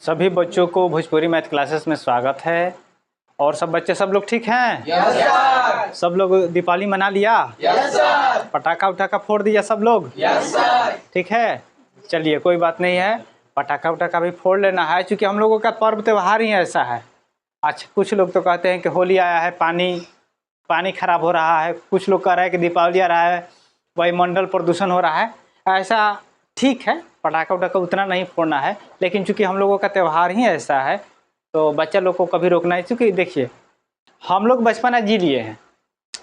सभी बच्चों को भोजपुरी मैथ क्लासेस में स्वागत है। और सब बच्चे सब लोग ठीक हैं? Yes sir. सब लोग दीपावली मना लिया? Yes sir. पटाखा उटाखा फोड़ दिया सब लोग? Yes sir. ठीक है, चलिए कोई बात नहीं है, पटाखा उटाखा भी फोड़ लेना है, क्योंकि हम लोगों का पर्व त्यौहार ही ऐसा है। अच्छा, कुछ लोग तो कहते हैं कि होली आया है, पानी खराब हो रहा है, कुछ लोग कह रहे हैं कि दीपावली आ रहा है, वायुमंडल प्रदूषण हो रहा है। ऐसा ठीक है, पटाखा उटाखा उतना नहीं फोड़ना है, लेकिन चूंकि हम लोगों का त्यौहार ही ऐसा है तो बच्चा लोग को कभी रोकना है। क्योंकि देखिए, हम लोग बचपना जी लिए हैं,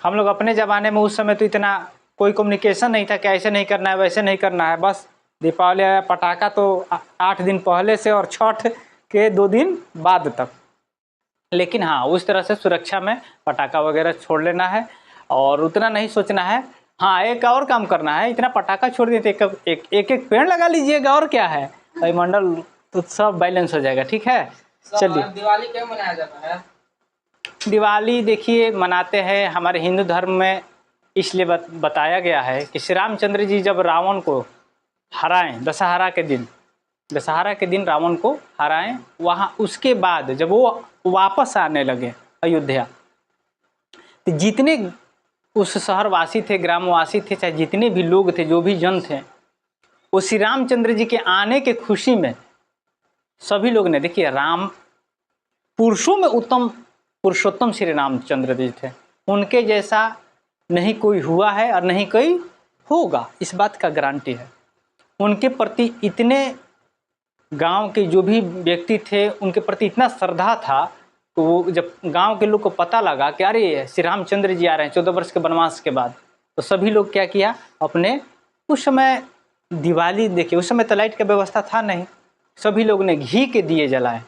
हम लोग अपने ज़माने में उस समय तो इतना कोई कम्युनिकेशन नहीं था कि ऐसे नहीं करना है वैसे नहीं करना है। बस दीपावली आया, पटाखा तो 8 दिन पहले से और छठ के 2 दिन बाद तक। लेकिन हाँ, उस तरह से सुरक्षा में पटाखा वगैरह छोड़ लेना है और उतना नहीं सोचना है। हाँ, एक और काम करना है, इतना पटाखा छोड़ दिए तो एक पेड़ लगा लीजिएगा, और क्या है, वायुमंडल तो सब बैलेंस हो जाएगा। ठीक है, चलिए। दिवाली क्यों मनाया जाता है? दिवाली देखिए मनाते हैं हमारे हिंदू धर्म में, इसलिए बताया गया है कि श्री रामचंद्र जी जब रावण को हराएं, दशहरा के दिन रावण को हराएं, वहाँ उसके बाद जब वो वापस आने लगे अयोध्या, तो जितने उस शहरवासी थे, ग्रामवासी थे, चाहे जितने भी लोग थे, जो भी जन थे, वो श्री रामचंद्र जी के आने के खुशी में सभी लोग ने, देखिए राम पुरुषों में उत्तम पुरुषोत्तम श्री रामचंद्र जी थे, उनके जैसा नहीं कोई हुआ है और नहीं कोई होगा, इस बात का गारंटी है। उनके प्रति इतने गांव के जो भी व्यक्ति थे उनके प्रति इतना श्रद्धा था, तो वो जब गांव के लोग को पता लगा कि अरे श्री रामचंद्र जी आ रहे हैं 14 वर्ष के वनवास के बाद, तो सभी लोग क्या किया, अपने उस समय दिवाली, देखिए उस समय तो लाइट का व्यवस्था था नहीं, सभी लोग ने घी के दिए जलाए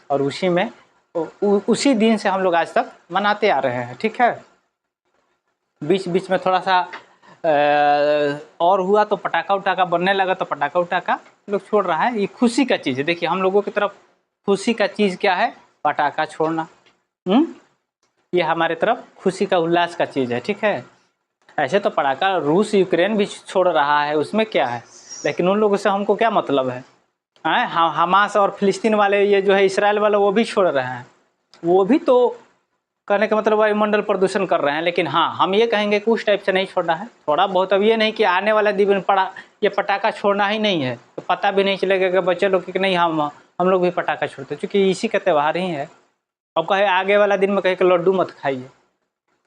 और उसी दिन से हम लोग आज तक मनाते आ रहे हैं। ठीक है, बीच बीच में थोड़ा सा और हुआ तो पटाखा उटाखा बनने लगा, तो पटाखा उटाखा लोग छोड़ रहा है। ये खुशी का चीज़ है, देखिए हम लोगों की तरफ खुशी का चीज़ क्या है, पटाखा छोड़ना। ये हमारे तरफ खुशी का उल्लास का चीज़ है। ठीक है, ऐसे तो पटाखा रूस यूक्रेन भी छोड़ रहा है, उसमें क्या है, लेकिन उन लोगों से हमको क्या मतलब है। हमास और फिलिस्तीन वाले, ये जो है इसराइल वाले, वो भी छोड़ रहे हैं, वो भी तो कहने का मतलब वायुमंडल प्रदूषण कर रहे हैं। लेकिन हाँ, हम ये कहेंगे कि उस टाइप से नहीं छोड़ना है, थोड़ा बहुत। अब ये नहीं कि आने वाला दिन ये पटाखा छोड़ना ही नहीं है, तो पता भी नहीं चलेगा कि बच्चे लोग कि नहीं हम लोग भी पटाखा छोड़ते, क्योंकि इसी का त्यौहार ही है। अब कहे आगे वाला दिन में कहे कि लड्डू मत खाइए,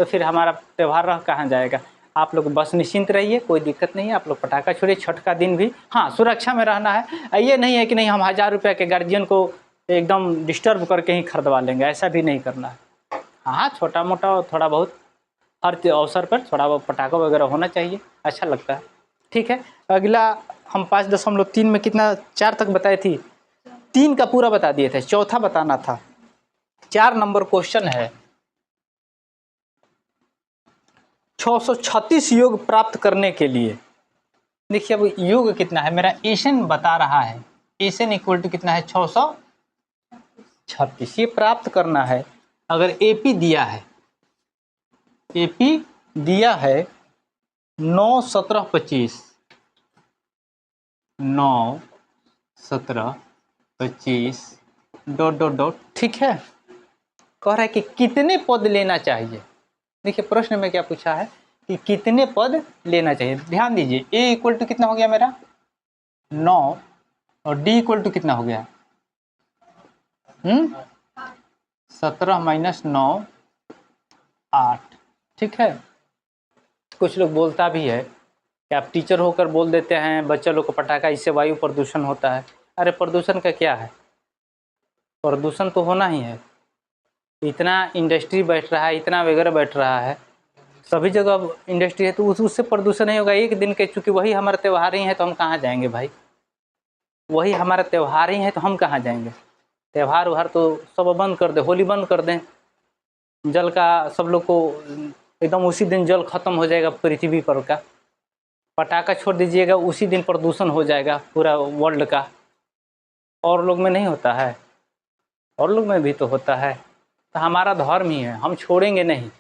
तो फिर हमारा त्यौहार रह कहाँ जाएगा। आप लोग बस निश्चिंत रहिए, कोई दिक्कत नहीं है, आप लोग पटाखा छोड़िए। छठ का दिन भी हाँ सुरक्षा में रहना है, ये नहीं है कि नहीं हम 1000 रुपये के गार्जियन को एकदम डिस्टर्ब करके ही खरीदवा लेंगे, ऐसा भी नहीं करना है। हाँ, छोटा मोटा थोड़ा बहुत हर अवसर पर थोड़ा बहुत पटाखा वगैरह होना चाहिए, अच्छा लगता है। ठीक है, अगला हम 5.3 में कितना 4 तक बताए थी, 3 का पूरा बता दिए थे, चौथा बताना था। 4 नंबर क्वेश्चन है, 636 योग प्राप्त करने के लिए, देखिए अब योग कितना है, मेरा एशन बता रहा है, एशन इक्वल टू कितना है 636, ये प्राप्त करना है। अगर एपी दिया है, एपी दिया है 9 17 25, 9 17 25 ... ठीक है, कह रहा है कि कितने पद लेना चाहिए। देखिए प्रश्न में क्या पूछा है कि कितने पद लेना चाहिए। ध्यान दीजिए, ए इक्वल टू कितना हो गया मेरा 9, और डी इक्वल टू कितना हो गया 17 - 9 8। ठीक है, कुछ लोग बोलता भी है कि आप टीचर होकर बोल देते हैं बच्चे लोग को पटाखा, इससे वायु प्रदूषण होता है। अरे प्रदूषण का क्या है, प्रदूषण तो होना ही है, इतना इंडस्ट्री बैठ रहा है, इतना वगैरह बैठ रहा है, सभी जगह इंडस्ट्री है, तो उससे प्रदूषण नहीं होगा एक दिन के। चूँकि वही हमारा त्यौहार ही है तो हम कहाँ जाएंगे भाई, वही हमारा त्यौहार ही है तो हम कहाँ जाएंगे। त्यौहार उहार तो सब बंद कर दे, होली बंद कर दें, जल का सब लोग को एकदम उसी दिन जल खत्म हो जाएगा पृथ्वी पर का। पटाखा छोड़ दीजिएगा, उसी दिन प्रदूषण हो जाएगा पूरा वर्ल्ड का। और लोग में नहीं होता है, और लोग में भी तो होता है। तो हमारा धर्म ही है, हम छोड़ेंगे नहीं,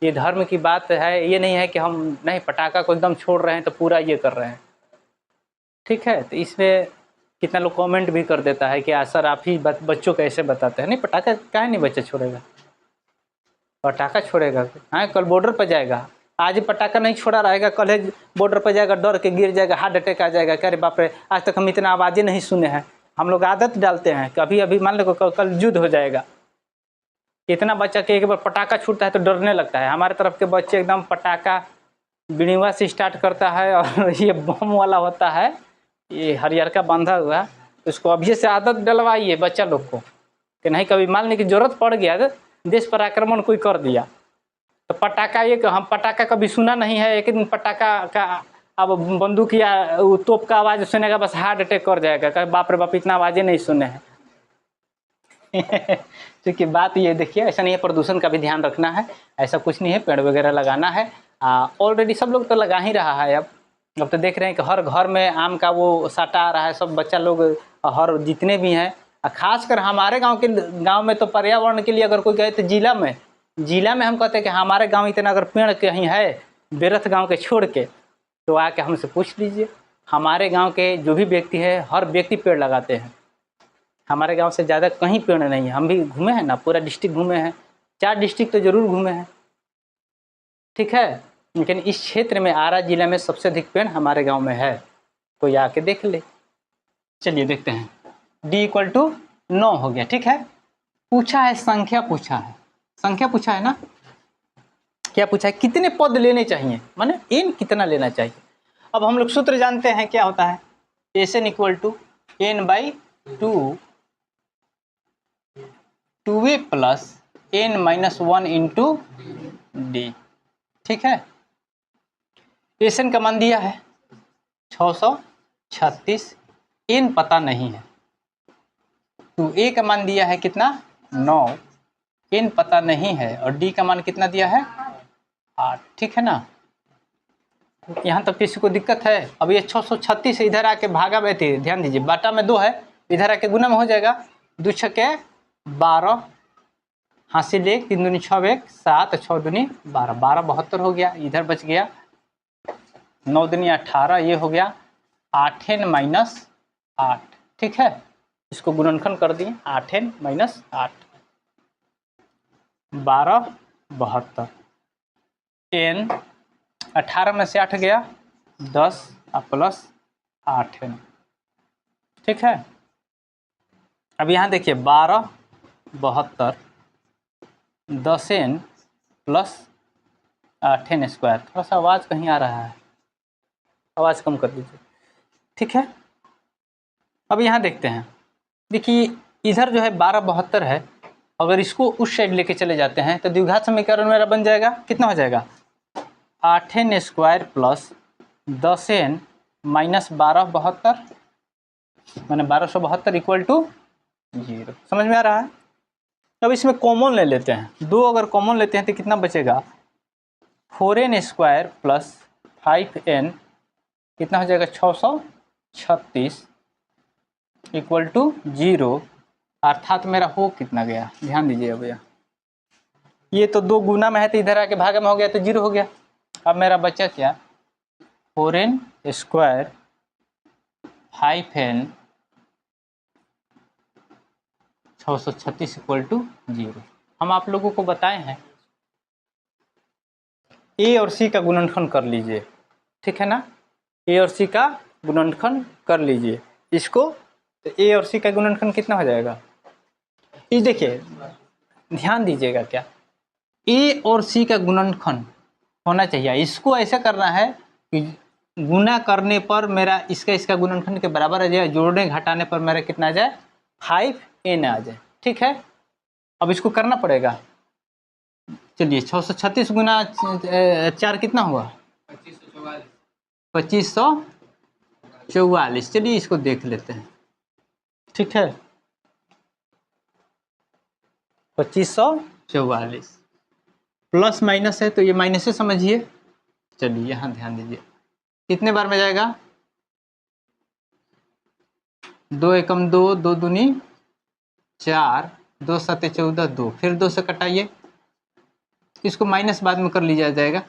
ये धर्म की बात है। ये नहीं है कि हम नहीं पटाखा को एकदम छोड़ रहे हैं तो पूरा ये कर रहे हैं। ठीक है, तो इसमें कितना लोग कमेंट भी कर देता है कि सर आप ही बच्चों को ऐसे बताते हैं। नहीं, पटाखा काहे नहीं बच्चा छोड़ेगा, पटाखा छोड़ेगा। हाँ, कल बॉर्डर पर जाएगा, आज पटाखा नहीं छोड़ा रहेगा, कल बॉर्डर पर जाएगा, डर के गिर जाएगा, हार्ट अटैक आ जाएगा। कह अरे बाप रे, आज तक हम इतना आवाज़ें नहीं सुने हैं। हम लोग आदत डालते हैं, कभी अभी मान लो कल युद्ध हो जाएगा, इतना बच्चा के एक बार पटाखा छूटता है तो डरने लगता है। हमारे तरफ के बच्चे एकदम पटाखा बिणुआ से स्टार्ट करता है, और ये बम वाला होता है, ये हरियर का बंधा हुआ, उसको अभी से आदत डलवाइए बच्चा लोग को कि नहीं कभी मानने की जरूरत पड़ गया तो देश पर आक्रमण कोई कर दिया तो पटाखा, ये हम पटाखा कभी सुना नहीं है, एक दिन पटाखा का अब बंदूक या तोप का आवाज़ सुनेगा बस हार्ट अटैक कर जाएगा, कहे बाप रे बाप इतना आवाज़ें नहीं सुने हैं। क्योंकि बात ये देखिए, ऐसा नहीं है, प्रदूषण का भी ध्यान रखना है, ऐसा कुछ नहीं है, पेड़ वगैरह लगाना है। ऑलरेडी सब लोग तो लगा ही रहा है। अब तो देख रहे हैं कि हर घर में आम का वो साटा आ रहा है, सब बच्चा लोग, हर जितने भी हैं, खासकर हमारे गांव में तो पर्यावरण के लिए अगर कोई गए तो जिला में हम कहते हैं कि हमारे गांव इतना अगर पेड़ कहीं है बेरथ गांव के छोड़ के, तो आके हमसे पूछ लीजिए। हमारे गांव के जो भी व्यक्ति है, हर व्यक्ति पेड़ लगाते हैं। हमारे गांव से ज़्यादा कहीं पेड़ नहीं है। हम भी घूमे हैं ना, पूरा डिस्ट्रिक्ट घूमे हैं, 4 डिस्ट्रिक्ट तो ज़रूर घूमे हैं, ठीक है। लेकिन इस क्षेत्र में आरा जिला में सबसे अधिक पेड़ हमारे गांव में है, तो ये आके देख ले। चलिए देखते हैं, d = 9 हो गया, ठीक है। पूछा है संख्या, पूछा है संख्या, पूछा है ना, क्या पूछा है, कितने पद लेने चाहिए, माने n कितना लेना चाहिए। अब हम लोग सूत्र जानते हैं, क्या होता है, Sn = n/2 2a + n - 1 × d, ठीक है। Sn का मान दिया है 636, n पता नहीं है, 2a का मान दिया है कितना 9, n पता नहीं है, और d का मान कितना दिया है 8, ठीक है ना। यहाँ तक किसी को दिक्कत है। अब ये 636 इधर आके भागा बैठे, ध्यान दीजिए, बाटा में 2 है, इधर आके गुना में हो जाएगा, 2 × 6 = 12, हासिल 1, 3 दूनी 6 1 7, 6 दूनी 12, 12 72 हो गया, इधर बच गया 9 दूनी 18, ये हो गया 8n - 8, ठीक है। इसको गुणनखंड कर दिए, 8n - 8, 12 72, n 18 में से 8 गया 10 + 8n, ठीक है। अब यहाँ देखिए 12 72 10n + 8n²। थोड़ा सा आवाज़ कहीं आ रहा है, आवाज़ कम कर दीजिए, ठीक है। अब यहाँ देखते हैं, देखिए इधर जो है 12 72 है, अगर इसको उस साइड लेके चले जाते हैं तो द्विघात समीकरण मेरा बन जाएगा, कितना हो जाएगा 8n² + 10n - 12 72, मैंने 1272 = 0। समझ में आ रहा है। अब इसमें कॉमन ले लेते हैं, 2 अगर कॉमन लेते हैं तो कितना बचेगा 4n² + 5n, कितना हो जाएगा 636 = 0, अर्थात मेरा हो कितना गया, ध्यान दीजिए भैया, ये तो 2 गुना में है तो इधर आके भागा में हो गया तो 0 हो गया। अब मेरा बचा क्या 4n² 5n 636 = 0। हम आप लोगों को बताए हैं a और c का गुणनखंड कर लीजिए, ठीक है ना, a और c का गुणनखंड कर लीजिए इसको, तो a और c का गुणनखंड कितना हो जाएगा, ये देखिए ध्यान दीजिएगा, क्या a और c का गुणनखंड होना चाहिए। इसको ऐसा करना है कि गुना करने पर मेरा इसका गुणनखंड के बराबर आ जाए, जोड़ने घटाने पर मेरा कितना आ जाए 5n आ जाए, ठीक है। अब इसको करना पड़ेगा, चलिए 636 गुना 4 कितना हुआ 2544, चलिए इसको देख लेते हैं, ठीक है। 2544 प्लस माइनस है तो ये माइनस से समझिए, चलिए यहाँ ध्यान दीजिए, कितने बार में जाएगा 2 एकम 2, 2 दूनी 4, 2 7 14, 2, फिर 2 से कटाइए, इसको माइनस बाद में कर लिया जाएगा,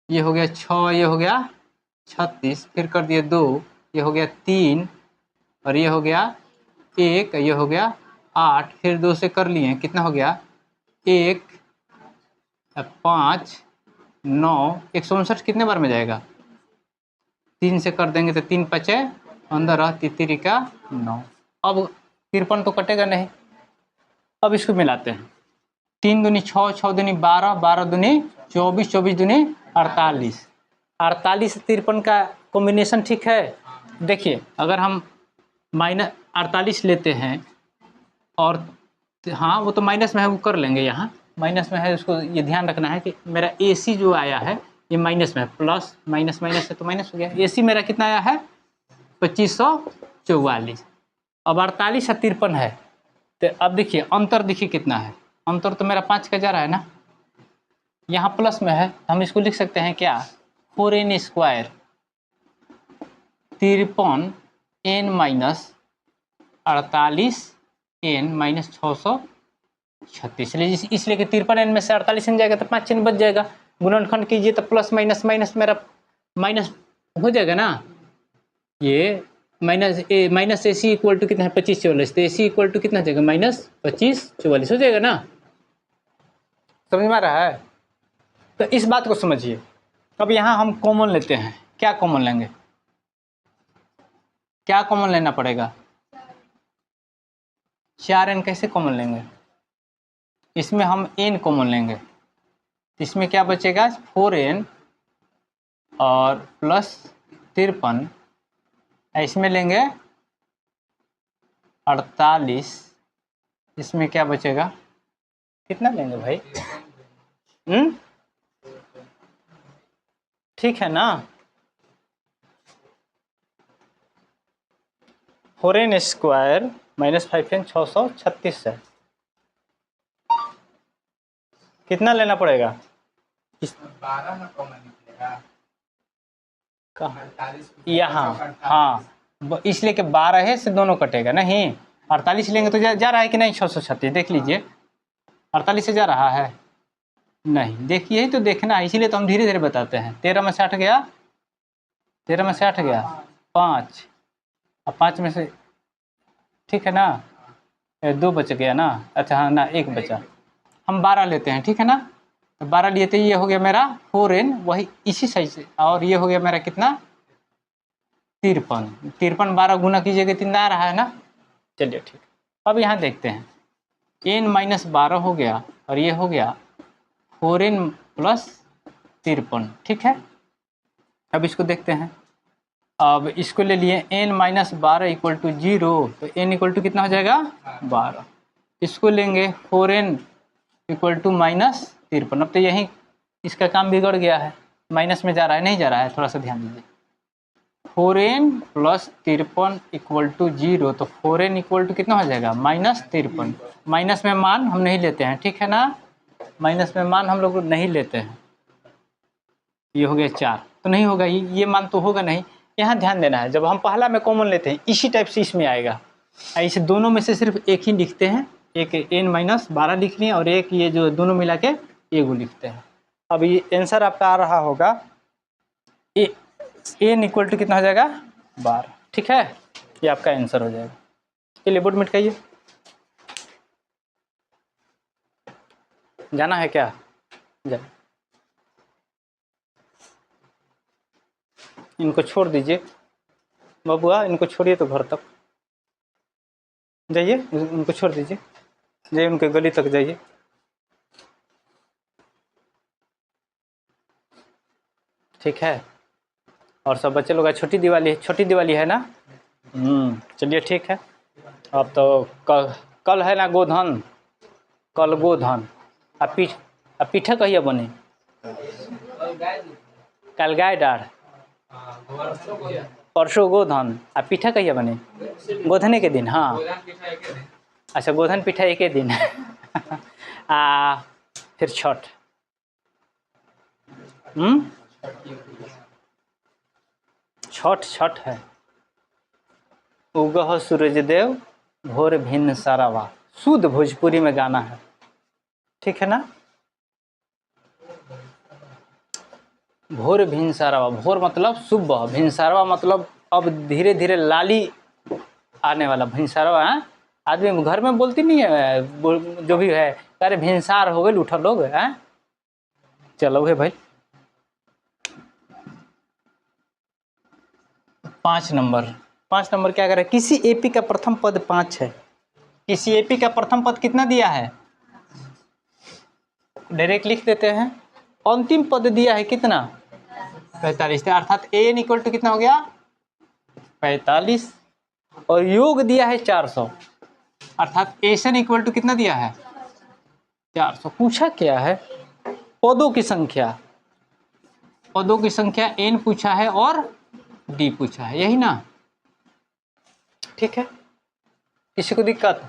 ये हो गया 6, ये हो गया 36, फिर कर दिए 2, ये हो गया 3, और ये हो गया 1, ये हो गया 8, फिर 2 से कर लिए, कितना हो गया 1, 5, 9, 159 कितने बार में जाएगा, 3 से कर देंगे तो 3 पचे 15, 3 का 9। अब 53 तो कटेगा नहीं, अब इसको मिलाते हैं। 3 दूनी 6, 6 दूनी 12, 12 दूनी 24, 24 दूनी 48, 48 से 53 का कॉम्बिनेशन ठीक है। देखिए अगर हम माइनस 48 लेते हैं और हाँ वो तो माइनस में है, वो कर लेंगे, यहाँ माइनस में है, उसको ये ध्यान रखना है कि मेरा AC जो आया है ये माइनस में है, प्लस माइनस माइनस है तो माइनस हो गया। AC मेरा कितना आया है 2544। अब 48 और 53 है, तो अब देखिए अंतर देखिए कितना है, अंतर तो मेरा 5 का जा रहा है ना, यहाँ प्लस में है, हम इसको लिख सकते हैं क्या 4n square 53 n minus 48 n minus 636, इसलिए कि 53 n में से 48 n जाएगा तो 5 n बच जाएगा। गुणनखंड कीजिए तो प्लस माइनस माइनस मेरा माइनस हो जाएगा ना, ये माइनस AC इक्वल टू कितना है 2544, तो AC इक्वल टू कितना हो जाएगा माइनस 2544 हो जाएगा ना, समझ में आ रहा है। तो इस बात को समझिए। अब यहाँ हम कॉमन लेते हैं, क्या कॉमन लेंगे, क्या कॉमन लेना पड़ेगा, 4n कैसे कॉमन लेंगे, इसमें हम n कॉमन लेंगे, इसमें क्या बचेगा 4n और प्लस 53, इसमें लेंगे 48, इसमें क्या बचेगा, कितना लेंगे भाई, ठीक है ना, 4n स्क्वायर माइनस 5n 636 है, कितना लेना पड़ेगा 12 ना कॉमन निकलेगा कहाँ, यहाँ हाँ, इसलिए कि 12 है से दोनों कटेगा नहीं, 48 लेंगे तो जा रहा है कि नहीं 636, देख लीजिए 48 से जा रहा है नहीं, देखिए ही तो देखना है, इसीलिए तो हम धीरे धीरे बताते हैं। 13 में से 8 गया, 13 में से 8 गया 5, अब 5 में से ठीक है ना 2 बच गया ना, अच्छा हाँ ना 1 बचा, हम 12 लेते हैं ठीक है ना, तो 12 लिए थे, ये हो गया मेरा 4n, वही इसी साइज से, और ये हो गया मेरा कितना 53, 12 गुना कीजिएगा 3 आ रहा है ना, चलिए ठीक। अब यहाँ देखते हैं n माइनस 12 हो गया और ये हो गया 4n प्लस 53, ठीक है। अब इसको देखते हैं, अब इसको ले लिए n माइनस 12 इक्वल टू 0, तो n इक्वल टू कितना हो जाएगा 12, इसको लेंगे 4n इक्वल टू माइनस 53, अब तो यही इसका काम बिगड़ गया है, माइनस में जा रहा है, नहीं जा रहा है, थोड़ा सा ध्यान दीजिए, 4n प्लस 53 इक्वल टू 0, तो 4n इक्वल टू कितना हो जाएगा माइनस 53, माइनस में मान हम नहीं लेते हैं ठीक है ना, माइनस में मान हम लोग नहीं लेते हैं, ये हो गया 4, तो नहीं होगा, ये मान तो होगा नहीं, यहाँ ध्यान देना है, जब हम पहला में कॉमन लेते हैं इसी टाइप से इसमें आएगा, ऐसे दोनों में से सिर्फ एक ही लिखते हैं, एक n माइनस 12 लिख लिए और एक ये जो दोनों मिला के एगो लिखते हैं। अब ये आंसर आपका आ रहा होगा n इक्वल टू कितना हो जाएगा 12, ठीक है, ये आपका आंसर हो जाएगा। चलिए बोर्ड मिट कहिए, जाना है क्या, जा इनको छोड़ दीजिए बबुआ, इनको छोड़िए तो घर तक जाइए, उनको छोड़ दीजिए, जाइए उनके गली तक जाइए, ठीक है। और सब बच्चे लोग, छोटी दिवाली है ना, चलिए ठीक है। अब तो कल है ना गोधन, कल गोधन, आ पीठा कहिया बने, कल गाय डार, परसों गोधन, आ पीठा कहिया बने, गोधने के दिन, हाँ अच्छा गोधन पीठा एक ही दिन आ फिर छठ, छठ है, उगह सूरज देव भोर भिन्न सारावा, शुद्ध भोजपुरी में गाना है, ठीक है ना। भोर भिनसारवा, भोर मतलब सुबह, भिनसारवा मतलब अब धीरे धीरे लाली आने वाला भिनसरवा। हाँ, आदमी घर में बोलती नहीं है, जो भी है, अरे भिनसार हो गए उठा लोग। हैं, चलो है भाई। 5 नंबर, 5 नंबर क्या करे, किसी एपी का प्रथम पद 5 है। किसी एपी का प्रथम पद कितना दिया है, डायरेक्ट लिख देते हैं। अंतिम पद दिया है कितना, 45, अर्थात एन इक्वल टू कितना हो गया 45, और योग दिया है 400, अर्थात एन इक्वल टू कितना दिया है 400। पूछा क्या है, पदों की संख्या, पदों की संख्या एन पूछा है और डी पूछा है, यही ना, ठीक है। किसी को दिक्कत,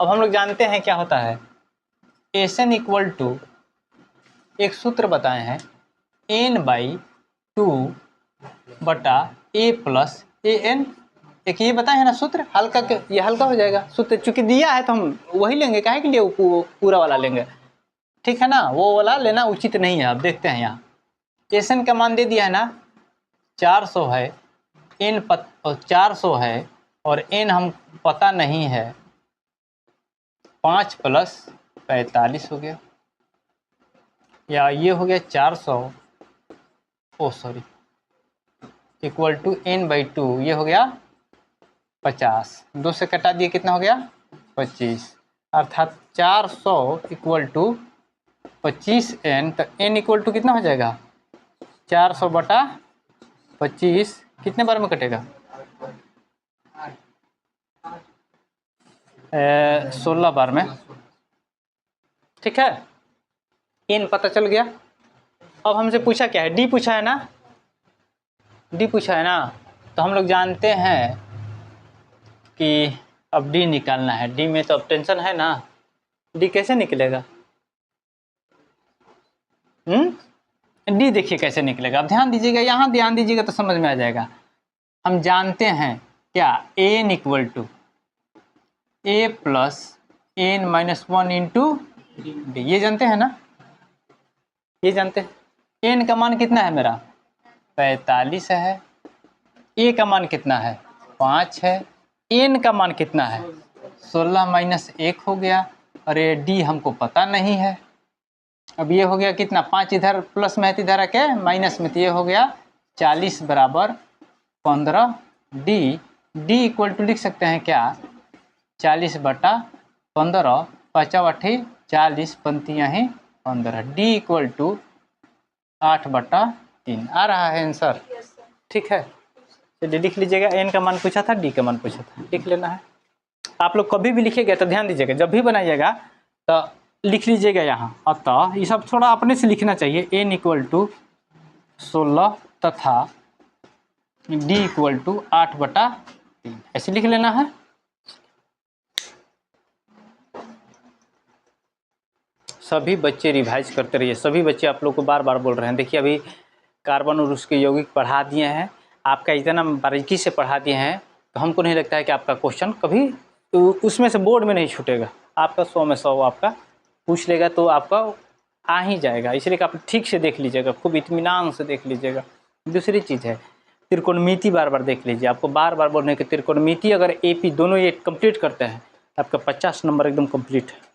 अब हम लोग जानते हैं क्या होता है, एन इक्वल टू, एक सूत्र बताए हैं, n/2 बटा a प्लस ए एन, एक ये बताए हैं ना सूत्र, हल्का के ये हल्का हो जाएगा, सूत्र चूंकि दिया है तो हम वही लेंगे, काहे के लिए पूरा वाला लेंगे, ठीक है ना, वो वाला लेना उचित नहीं है। अब देखते हैं यहाँ एन का मान दे दिया है ना 400 है, एन 400 है और एन हम पता नहीं है, 5 प्लस 45 हो गया, या ये हो गया 400, ओ सॉरी, इक्वल टू n/2, ये हो गया 50, 2 से कटा दिए कितना हो गया 25, अर्थात 400 इक्वल टू 25n, तो n इक्वल टू कितना हो जाएगा 400 बटा 25, कितने बार में कटेगा 16 बार में, ठीक है। n पता चल गया। अब हमसे पूछा क्या है, डी पूछा है ना, डी पूछा है ना, तो हम लोग जानते हैं कि अब डी निकालना है। डी में तो अब टेंशन है ना, डी कैसे निकलेगा, डी देखिए कैसे निकलेगा, अब ध्यान दीजिएगा, यहाँ ध्यान दीजिएगा तो समझ में आ जाएगा। हम जानते हैं क्या, n equal to A plus N minus 1 into D, ये जानते हैं ना, ये जानते हैं। एन का मान कितना है मेरा 45 है, ए का मान कितना है 5 है, एन का मान कितना है 16 माइनस 1 हो गया, अरे डी हमको पता नहीं है। अब ये हो गया कितना, 5 इधर प्लस में है तो इधर आके माइनस में, तो ये हो गया 40 बराबर 15, डी, डी इक्वल टू लिख सकते हैं क्या 40 बटा 15, 5 8 40, पंक्तियाँ ही 15, डी इक्वल टू 8 बटा 3 आ रहा है आंसर, ठीक है। चलिए लिख लीजिएगा, एन का मान पूछा था, डी का मान पूछा था, लिख लेना है। आप लोग कभी भी लिखिएगा तो ध्यान दीजिएगा, जब भी बनाइएगा तो लिख लीजिएगा यहाँ, अतः ये सब थोड़ा अपने से लिखना चाहिए, एन इक्वल टू 16 तथा डी इक्वल टू 8 बटा 3, ऐसे लिख लेना है। सभी बच्चे रिवाइज करते रहिए, सभी बच्चे आप लोग को बार बार बोल रहे हैं। देखिए अभी कार्बन और उसके यौगिक पढ़ा दिए हैं, आपका इतना बारीकी से पढ़ा दिए हैं, तो हमको नहीं लगता है कि आपका क्वेश्चन कभी उसमें से बोर्ड में नहीं छूटेगा, आपका 100 में 100 आपका पूछ लेगा, तो आपका आ ही जाएगा। इसलिए आप ठीक से देख लीजिएगा, खूब इत्मीनान से देख लीजिएगा। दूसरी चीज़ है त्रिकोणमिति, बार बार देख लीजिए, आपको बार बार बोलने की त्रिकोणमिति अगर एपी दोनों ये कंप्लीट करते हैं आपका 50 नंबर एकदम कंप्लीट है।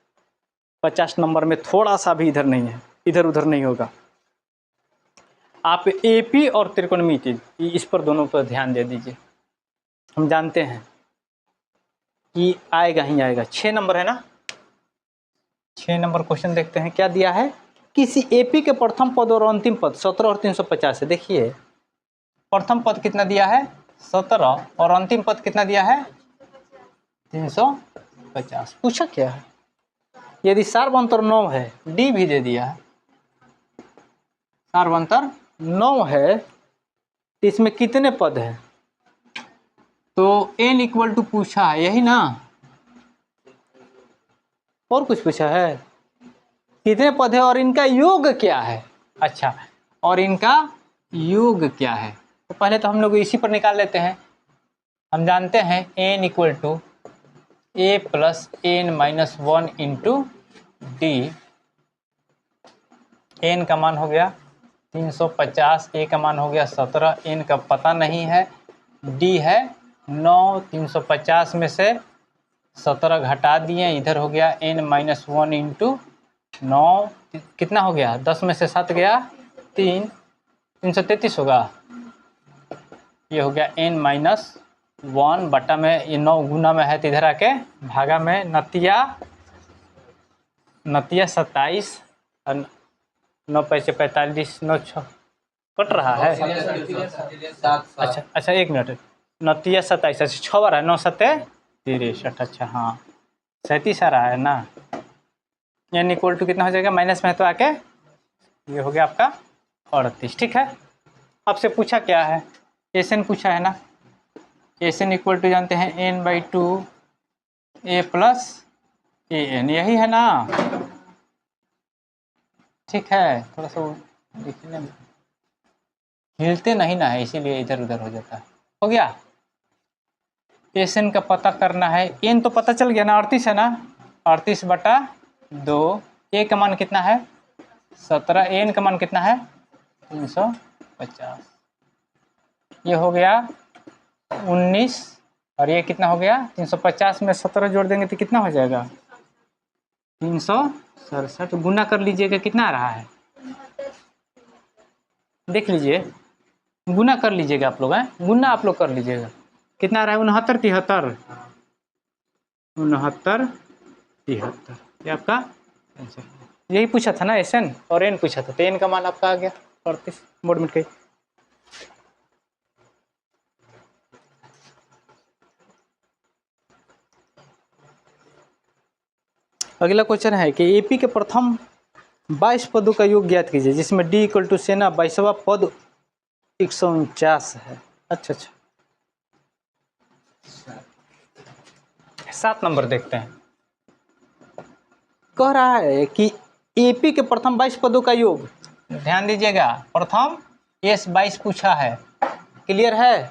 50 नंबर में थोड़ा सा भी इधर नहीं है, इधर उधर नहीं होगा। आप एपी और त्रिकोणमिति इस पर दोनों पर ध्यान दे दीजिए, हम जानते हैं कि आएगा ही आएगा। 6 नंबर है ना, 6 नंबर क्वेश्चन देखते हैं क्या दिया है। किसी एपी के प्रथम पद और अंतिम पद 17 और 350 है। देखिए प्रथम पद कितना दिया है 17 और अंतिम पद कितना दिया है 350। पूछा क्या है, यदि सार्वंतर 9 है, डी भी दे दिया है, सार्वंतर 9 है तो इसमें कितने पद हैं, तो n इक्वल टू पूछा है, यही ना, और कुछ पूछा है, कितने पद है और इनका योग क्या है। अच्छा, और इनका योग क्या है, तो पहले तो हम लोग इसी पर निकाल लेते हैं। हम जानते हैं n equal to A plus N minus 1 into D, n का मान हो गया 350, ए का मान हो गया 17, n का पता नहीं है, d है 9 350 में से 17 घटा दिए, इधर हो गया n-1 इंटू 9, कितना हो गया, 10 में से 7 गया 3, 333 होगा। ये हो गया n-1 बटा में, ये 9 गुना में है तो इधर आके भागा में, नतिया 27 और 9 पैसे 45, 9 6 कट रहा है। अच्छा 1 मिनट, 29 27, अच्छा 6 बार है, 9 7 63, अच्छा हाँ 37 आ रहा है ना। n इक्वल टू कितना हो जाएगा, माइनस में तो आके ये हो गया आपका 38। ठीक है, आपसे पूछा क्या है, Sn पूछा है ना। Sn इक्वल टू जानते हैं n/2 a प्लस an, यही है ना। ठीक है, थोड़ा सा देखने में हिलते नहीं ना है, इसीलिए इधर उधर हो जाता है। हो गया, Sn का पता करना है। n तो पता चल गया ना, 38 है ना, 38 बटा 2, a का मान कितना है 17, n का मान कितना है 350, ये हो गया 19, और ये कितना हो गया 350 में 17 जोड़ देंगे तो कितना हो जाएगा 367, गुना कर लीजिएगा कितना आ रहा है, देख लीजिए, गुना कर लीजिएगा आप लोग हैं, गुना आप लोग कर लीजिएगा, कितना आ रहा है 69 73, 69 73, ये आपका आंसर। यही पूछा था ना Sn, और n पूछा था, तो n का मान आपका आ गया 38। मोड मिनट कही अगला क्वेश्चन है कि एपी के प्रथम 22 पदों का योग ज्ञात कीजिए, जिसमें d इक्वल टू सेना 22वां पद 149 है। अच्छा 7 नंबर देखते हैं, कह रहा है कि एपी के प्रथम 22 पदों का योग, ध्यान दीजिएगा, प्रथम 22 पूछा है, क्लियर है,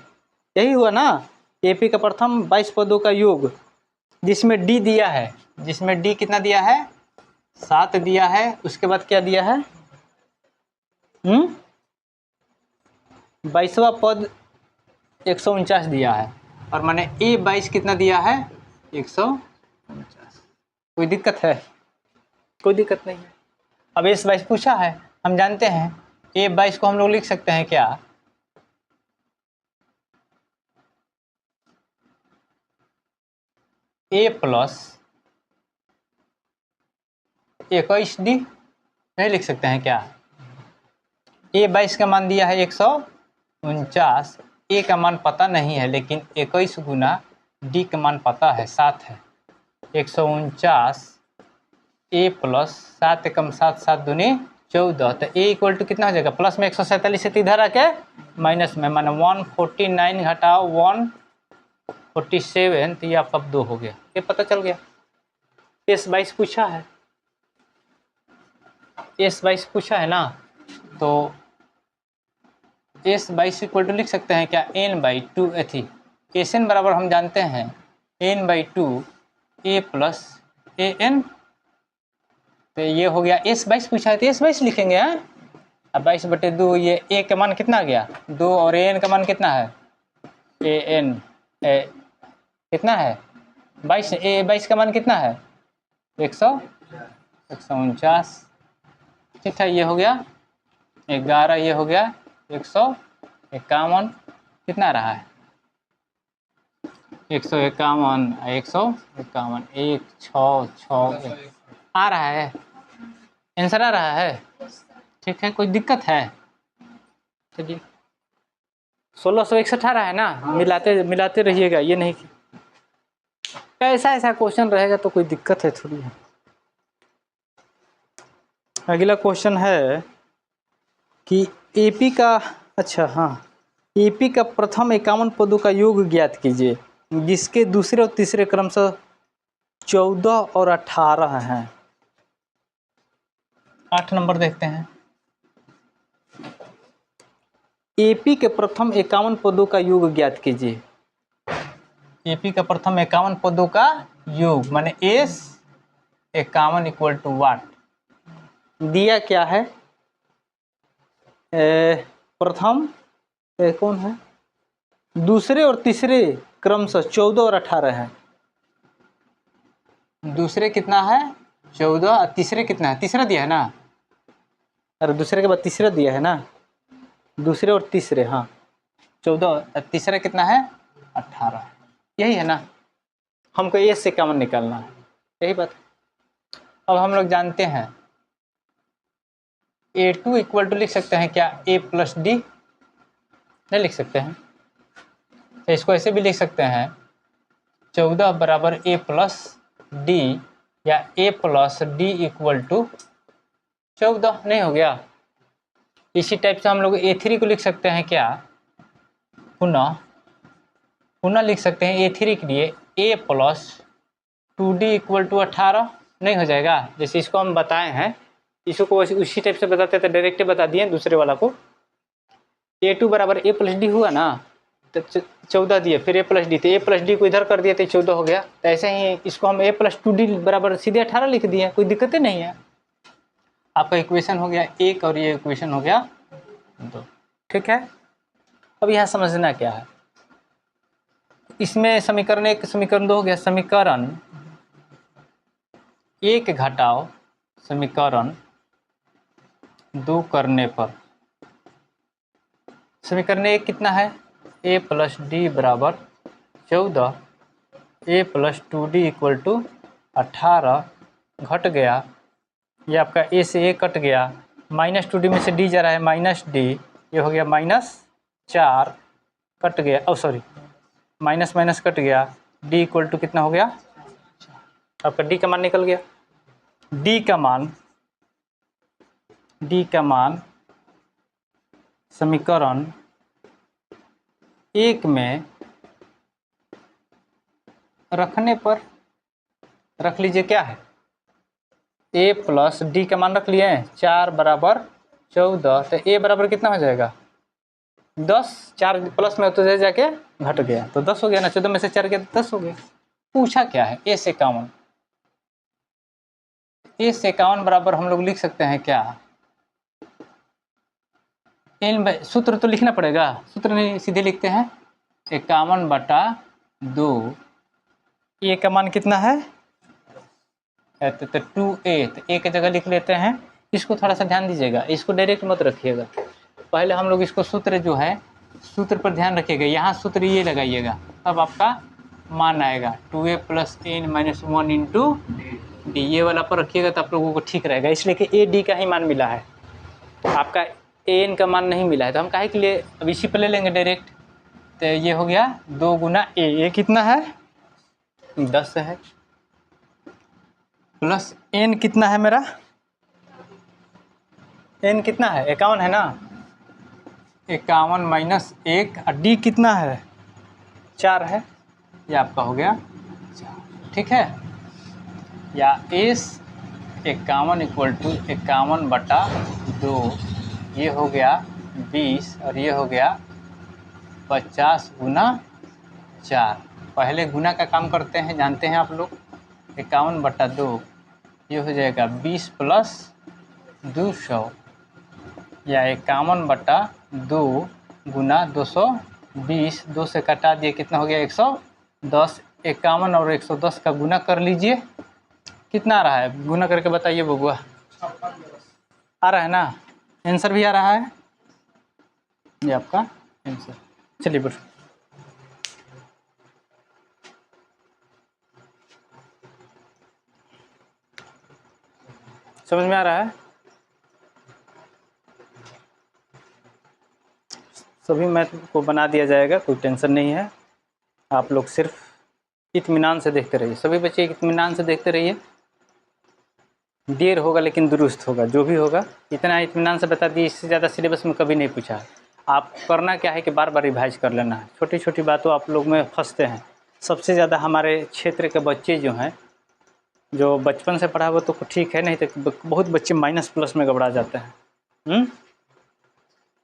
यही हुआ ना, एपी का प्रथम 22 पदों का योग, जिसमें डी दिया है, जिसमें डी कितना दिया है 7 दिया है, उसके बाद क्या दिया है 22वां पद 149 दिया है, और मैंने A22 कितना दिया है 149। कोई दिक्कत है, कोई दिक्कत नहीं है। अब A22 पूछा है, हम जानते हैं A22 को हम लोग लिख सकते हैं क्या, A प्लस 21D, नहीं लिख सकते हैं क्या। A22 का मान दिया है 149, A का मान पता नहीं है, लेकिन 21 गुना D का मान पता है 7 है, 149 A प्लस 7 एकम 7 7 दूनी 14, तो A इक्वल टू कितना हो जाएगा, प्लस में 147 से इधर आके माइनस में, माने 149 घटाओ 147, तो ये आपका 2 हो गया, ये पता चल गया। S22 पूछा है, S22 पूछा है ना, तो S22 इक्वल टू लिख सकते हैं क्या n/2 एथी, Sn बराबर हम जानते हैं n/2 a प्लस an, तो ये हो गया। S22 पूछा है तो S22 लिखेंगे हैं, अब 22/2, ये a का मान कितना आ गया 2, और an का मान कितना है an कितना है 22, A22 का मान कितना है 149। ठीक है, ये हो गया 11, ये हो गया 151, कितना रहा है 151, 151, 1 6 6 आ रहा है, आंसर आ रहा है। ठीक है, कोई दिक्कत है, चलिए 1661 है ना, मिलाते रहिएगा, ये नहीं कि ऐसा क्वेश्चन रहेगा तो कोई दिक्कत है थोड़ी है। अगला क्वेश्चन है कि एपी का, अच्छा हाँ, एपी का प्रथम 51 पदों का योग ज्ञात कीजिए, जिसके दूसरे और तीसरे क्रम से 14 और 18 हैं। 8 नंबर देखते हैं, एपी के प्रथम 51 पदों का योग ज्ञात कीजिए। एपी का प्रथम 51 पदों का योग, माने एस 51 इक्वल टू वाट, दिया क्या है प्रथम कौन है दूसरे और तीसरे क्रमशः 14 और 18 है। दूसरे कितना है 14 और तीसरे कितना है, तीसरा दिया है ना, अरे दूसरे के बाद तीसरा दिया है ना, दूसरे और तीसरे, हाँ 14 और तीसरा कितना है 18, यही है ना, हमको ए से कॉमन निकालना है, यही बात। अब हम लोग जानते हैं A2 इक्वल टू लिख सकते हैं क्या A प्लस डी, नहीं लिख सकते हैं, तो इसको ऐसे भी लिख सकते हैं 14 बराबर A प्लस डी या A plus D equal to 14, नहीं हो गया। इसी टाइप से हम लोग A3 को लिख सकते हैं क्या, पुनः लिख सकते हैं A3 के लिए A plus 2D equal to 18, नहीं हो जाएगा। जैसे इसको हम बताए हैं, इसको उसी टाइप से बताते तो डायरेक्ट बता दिए दूसरे वाला को। A2 बराबर A प्लस डी हुआ ना, तो 14 दिए, फिर A प्लस डी, तो A प्लस डी को इधर कर दिए तो 14 हो गया। तो ऐसे ही इसको हम A प्लस 2D बराबर सीधे 18 लिख दिए, कोई दिक्कत नहीं है। आपका इक्वेशन हो गया 1 और ये इक्वेशन हो गया 2, ठीक है। अब यहाँ समझना क्या है, इसमें समीकरण 1 समीकरण 2 हो गया, समीकरण 1 घटाओ समीकरण 2 करने पर समीकरण 1 कितना है A प्लस डी बराबर 14, A plus 2D equal to 18 घट गया, ये आपका A से A कट गया, माइनस 2D में से D जा रहा है माइनस D, ये हो गया -4 कट गया, सॉरी माइनस माइनस कट गया, D इक्वल टू कितना हो गया, आपका D का मान निकल गया। D का मान समीकरण 1 में रखने पर रख लीजिए क्या है, A प्लस डी का मान रख लिए हैं 4 बराबर 14, तो A बराबर कितना हो जाएगा 10, 4 प्लस में तो जाके घट गया तो 10 हो गया ना, 14 में से 4 गया तो 10 हो गया। पूछा क्या है A से 51, A से 51 बराबर हम लोग लिख सकते हैं क्या, सूत्र तो लिखना पड़ेगा, सूत्र नहीं सीधे लिखते हैं 51/2, A का मान कितना है तो 2A, तो A की जगह लिख लेते हैं। इसको थोड़ा सा ध्यान दीजिएगा, इसको डायरेक्ट मत रखिएगा, पहले हम लोग इसको सूत्र जो है सूत्र पर ध्यान रखिएगा, यहाँ सूत्र ये लगाइएगा तब आपका मान आएगा 2A plus n minus 1 into D, ये वाला पर रखिएगा तो आप लोगों को ठीक रहेगा, इसलिए कि A D का ही मान मिला है, आपका AN का मान नहीं मिला है, तो हम काहे के लिए अब इसी पर ले लेंगे डायरेक्ट। तो ये हो गया 2 गुना A, ये कितना है 10 है, प्लस N कितना है मेरा, N कितना है 51 है ना, 51 माइनस 1 और D कितना है 4 है, ये आपका हो गया 4, ठीक है। या S 51 इक्वल टू 51/2, ये हो गया 20 और ये हो गया 50 गुना 4, पहले गुना का काम करते हैं, जानते हैं आप लोग 51/2, ये हो जाएगा 20 प्लस 200 या 51/2 गुना 220, 2 से कटा दिए कितना हो गया 110, 51 और 110 का गुना कर लीजिए, कितना आ रहा है गुना करके बताइए बबुआ, आ रहा है ना, आंसर भी आ रहा है, ये आपका आंसर। चलिए बैठो, समझ में आ रहा है, सभी मैथ को बना दिया जाएगा, कोई टेंशन नहीं है, आप लोग सिर्फ इत्मीनान से देखते रहिए, सभी बच्चे इत्मीनान से देखते रहिए, देर होगा लेकिन दुरुस्त होगा, जो भी होगा इतना इत्मीनान से बता दिए, इससे ज़्यादा सिलेबस में कभी नहीं पूछा है। आप करना क्या है कि बार बार रिवाइज कर लेना है, छोटी छोटी बातों आप लोग में फंसते हैं, सबसे ज़्यादा हमारे क्षेत्र के बच्चे जो हैं, जो बचपन से पढ़ा हुआ तो ठीक है, नहीं तो बहुत बच्चे माइनस प्लस में घबरा जाते हैं,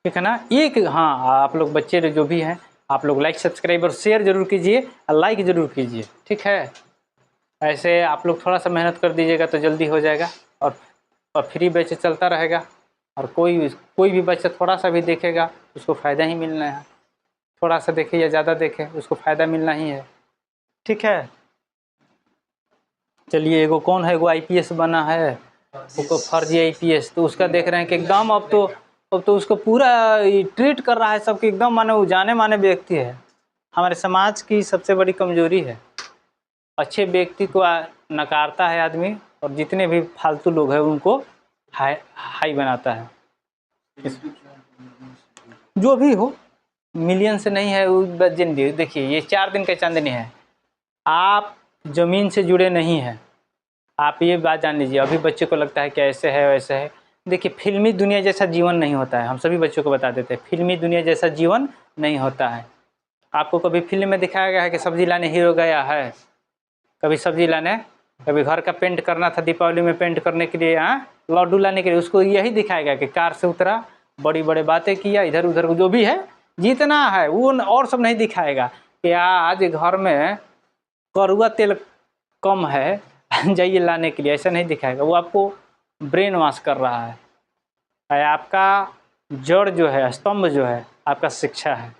ठीक है ना। एक हाँ, आप लोग बच्चे जो भी हैं, आप लोग लाइक सब्सक्राइब और शेयर जरूर कीजिए और लाइक ज़रूर कीजिए, ठीक है। ऐसे आप लोग थोड़ा सा मेहनत कर दीजिएगा तो जल्दी हो जाएगा, और फ्री बैच चलता रहेगा, और कोई भी बच्चा थोड़ा सा भी देखेगा उसको फ़ायदा ही मिलना है, थोड़ा सा देखे या ज़्यादा देखे, उसको फ़ायदा मिलना ही है। ठीक है, चलिए एगो कौन है, एगो आईपीएस बना है, उसको फर्जी आईपीएस, तो उसका देख रहे हैं कि एकदम अब तो उसको पूरा ट्रीट कर रहा है सबके एकदम, माने वो जाने माने व्यक्ति है। हमारे समाज की सबसे बड़ी कमजोरी है, अच्छे व्यक्ति को नकारता है आदमी, और जितने भी फालतू लोग हैं उनको हाई बनाता है। जो भी हो, मिलियन से नहीं है वो जिंदगी। देखिए ये 4 दिन का चांदनी है, आप ज़मीन से जुड़े नहीं हैं, आप ये बात जान लीजिए। अभी बच्चे को लगता है कि ऐसे है वैसे है। देखिए फिल्मी दुनिया जैसा जीवन नहीं होता है, हम सभी बच्चों को बता देते हैं, फिल्मी दुनिया जैसा जीवन नहीं होता है। आपको कभी फिल्म में दिखाया गया है कि सब्जी लाने हीरो गया है? कभी सब्जी लाने, कभी घर का पेंट करना था दीपावली में, पेंट करने के लिए लड्डू लाने के लिए, उसको यही दिखाया गया कि कार से उतरा, बड़ी बड़ी बातें किया, इधर उधर जो भी है जितना है वो, और सब नहीं दिखाएगा कि आज घर में कड़वा तेल कम है जाइए लाने के लिए, ऐसा नहीं दिखाएगा। वो आपको ब्रेन वॉश कर रहा है। आपका जड़ जो है, स्तंभ जो है, आपका शिक्षा है।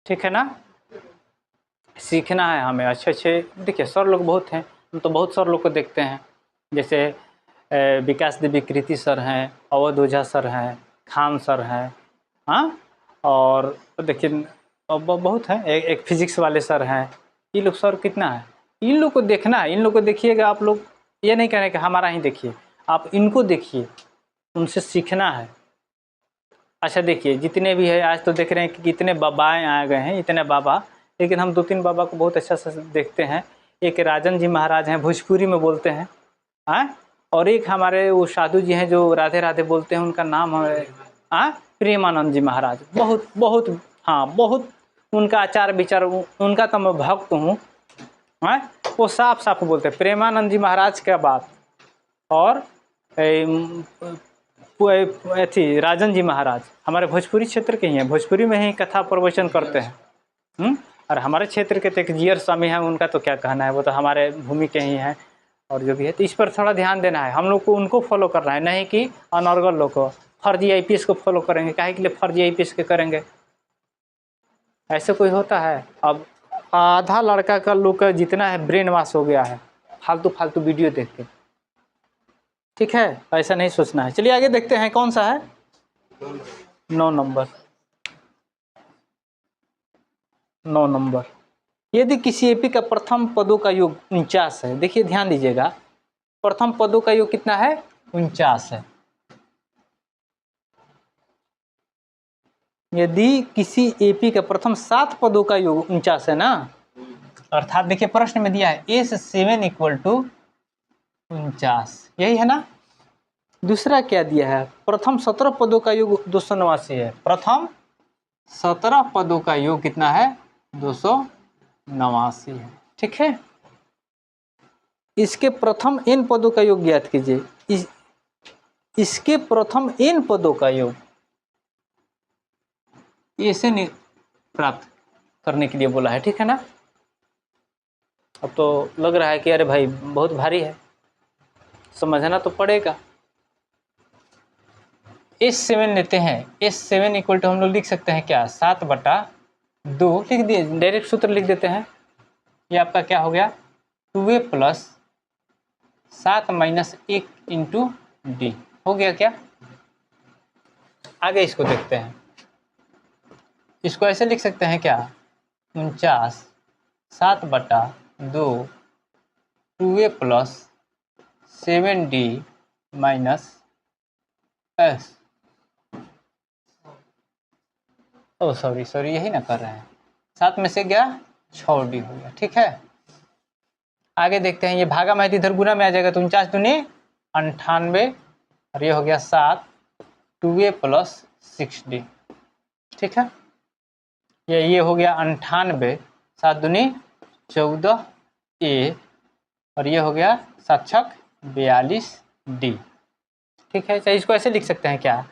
ठीक है ना, सीखना है हमें अच्छे अच्छे। देखिए सर लोग बहुत हैं, हम तो बहुत सर लोग को देखते हैं, जैसे विकास देवी कृति सर हैं, अवध ओझा सर हैं, खान सर हैं, हाँ, और देखिए बहुत हैं, एक फिजिक्स वाले सर हैं। ये लोग सर कितना है, इन लोग को देखना है, इन लोग को देखिएगा आप लोग। ये नहीं कह रहे कि हमारा ही देखिए, आप इनको देखिए, उनसे सीखना है। अच्छा देखिए जितने भी है, आज तो देख रहे हैं कि कितने बाबाएँ आ गए हैं, इतने बाबा, लेकिन हम 2-3 बाबा को बहुत अच्छा से देखते हैं। एक राजन जी महाराज हैं, भोजपुरी में बोलते हैं, और एक हमारे वो साधु जी हैं जो राधे राधे बोलते हैं, उनका नाम है प्रेमानंद जी महाराज। बहुत बहुत, हाँ बहुत, उनका आचार विचार, उनका तो मैं भक्त हूँ। वो साफ साफ बोलते हैं प्रेमानंद जी महाराज का बात, और अथी राजन जी महाराज हमारे भोजपुरी क्षेत्र के ही हैं, भोजपुरी में ही कथा प्रवचन करते हैं। और हमारे क्षेत्र के एक जीयर स्वामी हैं, उनका तो क्या कहना है, वो तो हमारे भूमि के ही हैं। और जो भी है, तो इस पर थोड़ा ध्यान देना है हम लोग को, उनको फॉलो करना है, नहीं कि अनर्गल लोग को। फर्जी आईपीएस को फॉलो करेंगे, काहे के लिए फर्जी आईपीएस के करेंगे? ऐसे कोई होता है? अब आधा लड़का का लोग का जितना है ब्रेन वॉश हो गया है फालतू फालतू वीडियो देख के। ठीक है, ऐसा नहीं सोचना है। चलिए आगे देखते हैं, कौन सा है 9 नंबर। 9 नंबर, यदि किसी एपी का प्रथम पदों का योग 49 है, देखिए ध्यान दीजिएगा, प्रथम पदों का योग कितना है? 49 है। यदि किसी एपी का प्रथम 7 पदों का योग 49 है ना, अर्थात देखिए प्रश्न में दिया है S7 इक्वल टू 49, यही है ना। दूसरा क्या दिया है? प्रथम 17 पदों का योग 289 है। प्रथम 17 पदों का योग कितना है? 289 है। ठीक है, इसके प्रथम n पदों का योग ज्ञात कीजिए। इसके प्रथम n पदों का योग ऐसे नहीं प्राप्त करने के लिए बोला है। ठीक है ना, अब तो लग रहा है कि अरे भाई बहुत भारी है, समझना तो पड़ेगा। S7 लेते हैं, S7 इक्वल टू हम लोग लिख सकते हैं क्या? 7/2 लिख दिए, डायरेक्ट सूत्र लिख देते हैं। ये आपका क्या हो गया? 2a plus 7 minus 1 into D हो गया क्या? आगे इसको देखते हैं, इसको ऐसे लिख सकते हैं क्या? 49 7/2 2a plus 7d minus S, oh sorry यही ना कर रहे हैं, 7 में से गया 6d हो गया। ठीक है, आगे देखते हैं, ये भागा में इधर गुना में आ जाएगा, तो 49 दूनी 98, और ये हो गया 7 2a प्लस 6d। ठीक है, ये हो गया 98, 7 दूनी 14a, और ये हो गया 7 छक 42d। ठीक है, इसको ऐसे लिख सकते हैं क्या?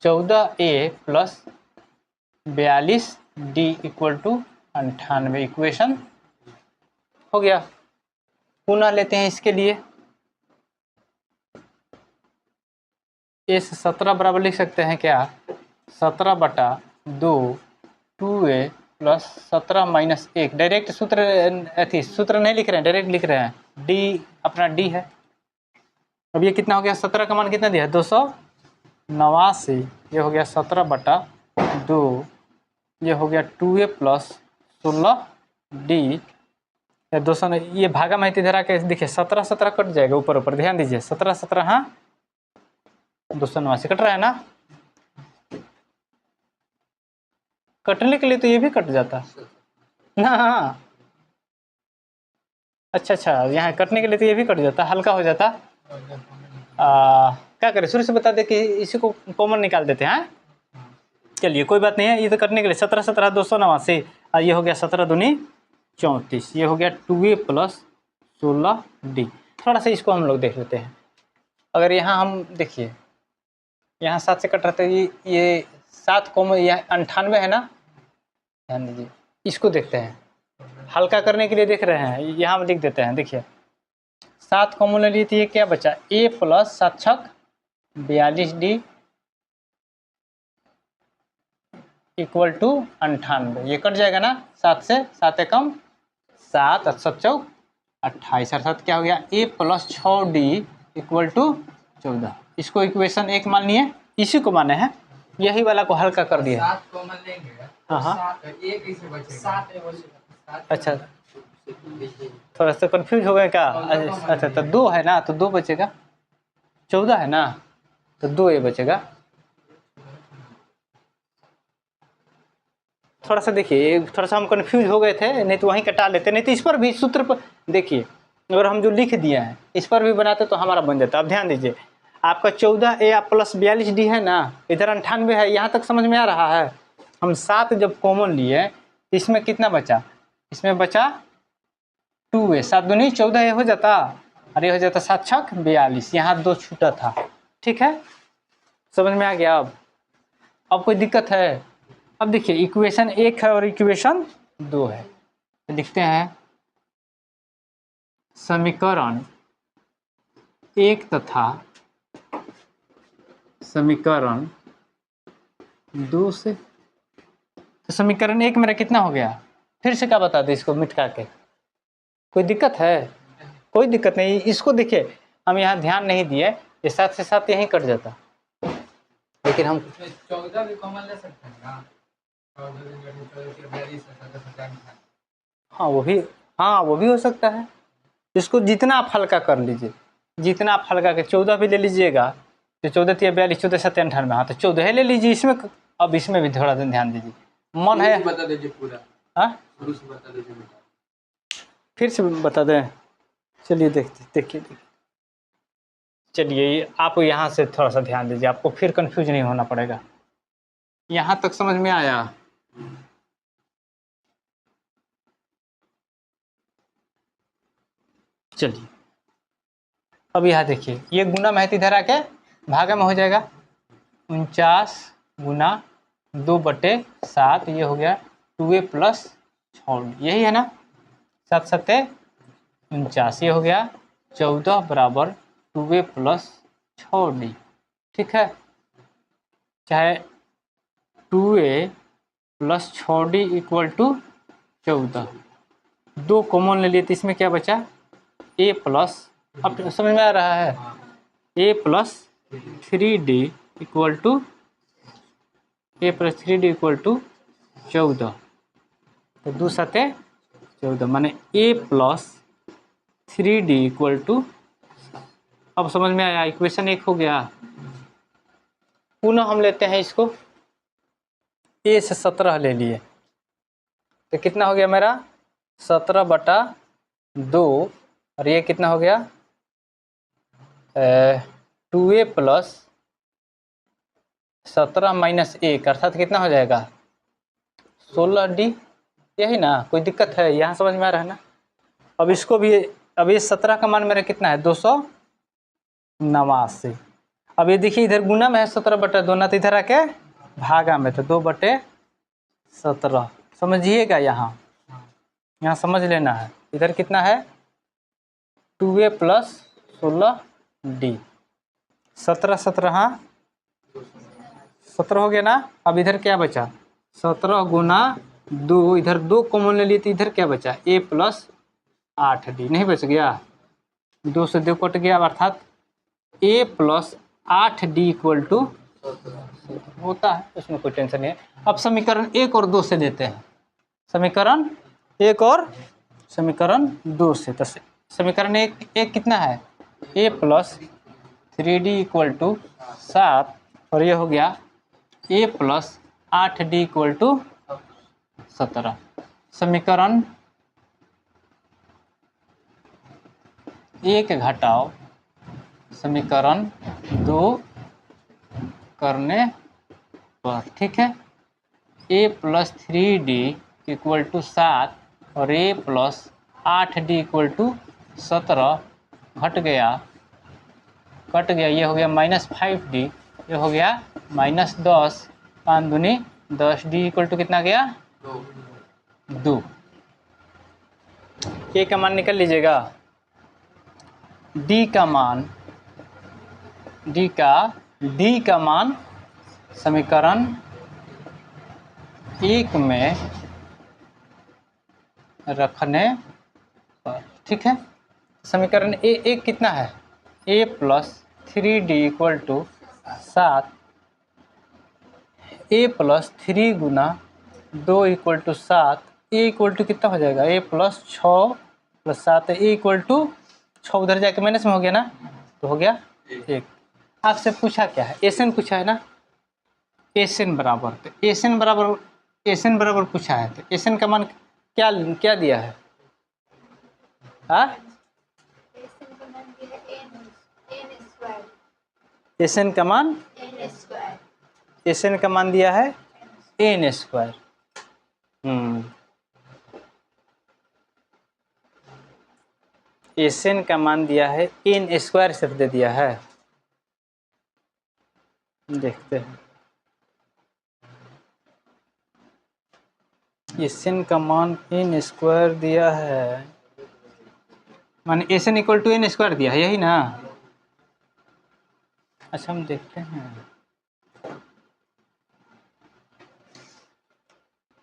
14a plus 42d equal to 98, equation हो गया। पुनः लेते हैं इसके लिए, S17 बराबर लिख सकते हैं क्या? 17/2 2a प्लस 17 माइनस 1, डायरेक्ट सूत्र अथी सूत्र नहीं लिख रहे हैं, डायरेक्ट लिख रहे हैं। डी अपना डी है। अब ये कितना हो गया, 17 का मान कितना दिया है 289। ये हो गया 17/2, ये हो गया 2a प्लस 16d। या 200 ये भागा में इधर आके देखिए 17 17 कट जाएगा ऊपर ऊपर, ध्यान दीजिए 17 17 हाँ 289 कट रहा है ना। कटने के लिए तो ये भी कट जाता ना। हाँ अच्छा यहाँ कटने के लिए तो ये भी कट जाता, हल्का हो जाता। क्या करें, शुरू से बता दे कि इसी को कॉमन निकाल देते हैं। चलिए कोई बात नहीं है, ये तो कटने के लिए 17 17 289 और ये हो गया 17 दूनी 34, ये हो गया 2a प्लस 16d। थोड़ा सा इसको हम लोग देख लेते हैं। अगर यहाँ हम देखिए यहाँ 7 से कट रहा था, ये 7 कॉमन, यह 98 है ना। ध्यान दीजिए इसको देखते हैं, हल्का करने के लिए देख रहे हैं, यहाँ हम लिख देते हैं। देखिए 7 कॉमन ले लिए तो ये क्या बचा, a प्लस 7 छक 42d इक्वल टू 98। ये कट जाएगा ना 7 से, 7 एकम 7 और 7 चौक 28, अर्थात क्या हो गया a plus 6d equal to 14। इसको इक्वेशन 1 मान लिए, इसी को माने हैं, यही वाला को हल्का कर दिया। 7 कॉमन लेंगे हाँ तो 1 कैसे बचेगा? 7 अच्छा थोड़ा सा कंफ्यूज हो गए क्या? अच्छा तो 2 है ना, तो 2 बचेगा। 14 है ना, तो 2 ये बचेगा। थोड़ा सा देखिए, थोड़ा सा हम कंफ्यूज हो गए थे, नहीं तो वहीं कटा लेते, नहीं तो इस पर भी सूत्र पर देखिए, अगर हम जो लिख दिए हैं इस पर भी बनाते तो हमारा बन जाता। अब ध्यान दीजिए, आपका 14a प्लस 42d है ना, इधर 98 है, यहाँ तक समझ में आ रहा है। हम 7 जब कॉमन लिए इसमें कितना बचा, इसमें बचा 2a, 7 दूनी 14 हो जाता और ये हो जाता 7 छक 42, यहाँ 2 छूटा था। ठीक है, समझ में आ गया। अब कोई दिक्कत है? अब देखिए इक्वेशन 1 है और इक्वेशन 2 है, तो लिखते हैं समीकरण 1 तथा समीकरण 2 से। तो समीकरण 1 मेरा कितना हो गया, फिर से क्या बता दे इसको मिटा के, कोई दिक्कत है? कोई दिक्कत नहीं, इसको देखिए हम यहाँ ध्यान नहीं दिए, ये 7 से 7 यहीं कट जाता, लेकिन हम 14 भी कॉमन ले सकते हैं ना। हाँ वो भी हो सकता है। इसको जितना आप हल्का कर लीजिए, जितना आप हल्का के 14 भी ले लीजिएगा तो 14 3 42 14 7 98, हाँ तो 14 ले लीजिए इसमें। अब इसमें भी थोड़ा ध्यान दीजिए, मन है बता दीजिए पूरा। हाँ शुरू से बता दीजिए बेटा, फिर से बता दें। चलिए देखिए चलिए आप यहाँ से थोड़ा सा ध्यान दीजिए, आपको फिर कंफ्यूज नहीं होना पड़ेगा। यहाँ तक समझ में आया? चलिए अब यहाँ देखिए, ये गुना में है इधर आके भागा में हो जाएगा 49 गुना 2/7, ये हो गया 2a प्लस 6, यही है ना, 7 7 49, ये हो गया 14 बराबर 2a प्लस 6d। ठीक है, चाहे 2a plus 6d equal to 14, 2 common ले लिए तो इसमें क्या बचा a प्लस, अब समझ में आ रहा है, a plus 3d equal to, a plus 3d equal to 14, तो 2 7 14 माने a plus 3d equal to, अब समझ में आया, इक्वेशन 1 हो गया। पुनः हम लेते हैं इसको, a से 17 ले लिए तो कितना हो गया मेरा 17/2, और ये कितना हो गया 2a प्लस 17 माइनस 1, अर्थात कितना हो जाएगा 16d। यही ना, कोई दिक्कत है? यहाँ समझ में आ रहा है ना। अब इसको भी, अब ये 17 का मान मेरा कितना है 289। अब ये देखिए इधर गुना में है 17/2 ना, तो इधर आके भागा में, तो 2/17 समझिएगा। यहाँ समझ लेना है, इधर कितना है 2a प्लस 16d, 17 17 हाँ 17 हो गया ना। अब इधर क्या बचा 17 गुना 2, इधर 2 कॉमन ले लिए तो इधर क्या बचा, a प्लस 8d, नहीं बच गया, 2 से 2 कट गया, अर्थात a plus 8d equal to होता है, उसमें कोई टेंशन नहीं है। अब समीकरण 1 और 2 से देते हैं, समीकरण 1 और समीकरण 2 से। तो समीकरण 1 कितना है, a plus 3d equal to 7, और ये हो गया a plus 8d equal to 17। समीकरण 1 घटाओ समीकरण 2 करने पर, ठीक है, a plus 3d equal to 7 और a plus 8d equal to 17 घट गया, कट गया, ये हो गया -5d, ये हो गया -10, 5 दूनी 10d इक्वल टू कितना गया, 2। के का मान निकल लीजिएगा, डी का मान समीकरण 1 में रखने पर, ठीक है। समीकरण एक कितना है, a plus 3d equal to 7, a plus 3 गुना 2 equal to 7, a equal to कितना हो जाएगा, a प्लस 6 प्लस 7 है, a इक्वल टू 6 उधर जाके माइनस में हो गया ना, तो हो गया 1। आपसे पूछा क्या है, एसएन पूछा है ना, एसएन बराबर, तो एसएन बराबर पूछा है, तो एसएन का मान क्या दिया है, एसएन का मान दिया है n²। एसएन का मान दिया है n² सिर्फ दे दिया है, देखते हैं। एसएन का मान n² दिया है, मान एसएन इक्वल टू n² दिया है, यही ना। अच्छा हम देखते हैं,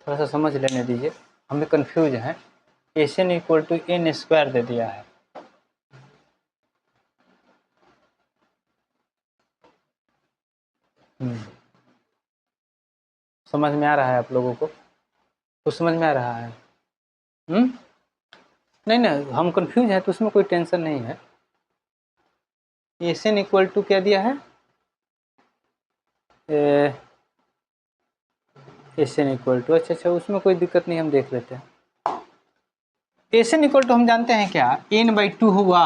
थोड़ा सा समझ लेने दीजिए, हमें कंफ्यूज है। एसएन इक्वल टू n² दे दिया है, समझ में आ रहा है आप लोगों को, तो समझ में आ रहा है, नहीं हम कंफ्यूज हैं, तो उसमें कोई टेंशन नहीं है। एसएन इक्वल टू क्या दिया है, एसएन इक्वल टू, अच्छा उसमें कोई दिक्कत नहीं, हम देख लेते हैं। एसएन इक्वल टू हम जानते हैं क्या, n/2 हुआ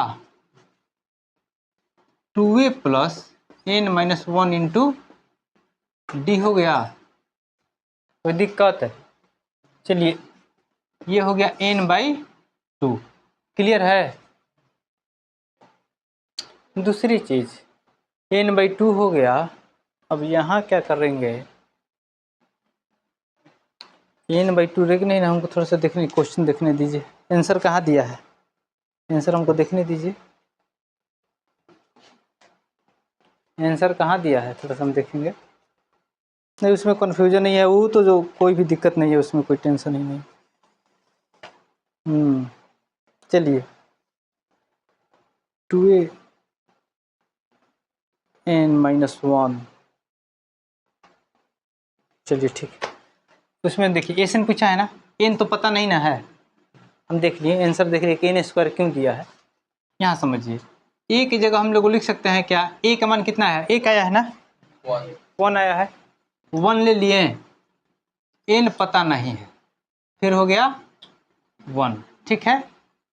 2a plus n-1 into D हो गया, कोई दिक्कत है, चलिए ये हो गया n/2, क्लियर है। दूसरी चीज n/2 हो गया, अब यहाँ क्या करेंगे, n/2 रहेगी नहीं ना, हमको थोड़ा सा देखने, क्वेश्चन देखने दीजिए, आंसर कहाँ दिया है, आंसर हमको देखने दीजिए, आंसर कहाँ दिया है, थोड़ा सा हम देखेंगे। नहीं उसमें कन्फ्यूजन नहीं है, वो तो जो कोई भी दिक्कत नहीं है, उसमें कोई टेंशन ही नहीं। चलिए 2a n-1, चलिए ठीक है। उसमें देखिए एसएन पूछा है ना, एन तो पता नहीं ना है, हम देख लिए आंसर, देख लिए कि n² क्यों दिया है। यहाँ समझिए, ए की जगह हम लोग लिख सकते हैं क्या, ए का मान कितना है, एक आया है ना, 1 आया है, 1 ले लिए, एन पता नहीं है, फिर हो गया 1, ठीक है।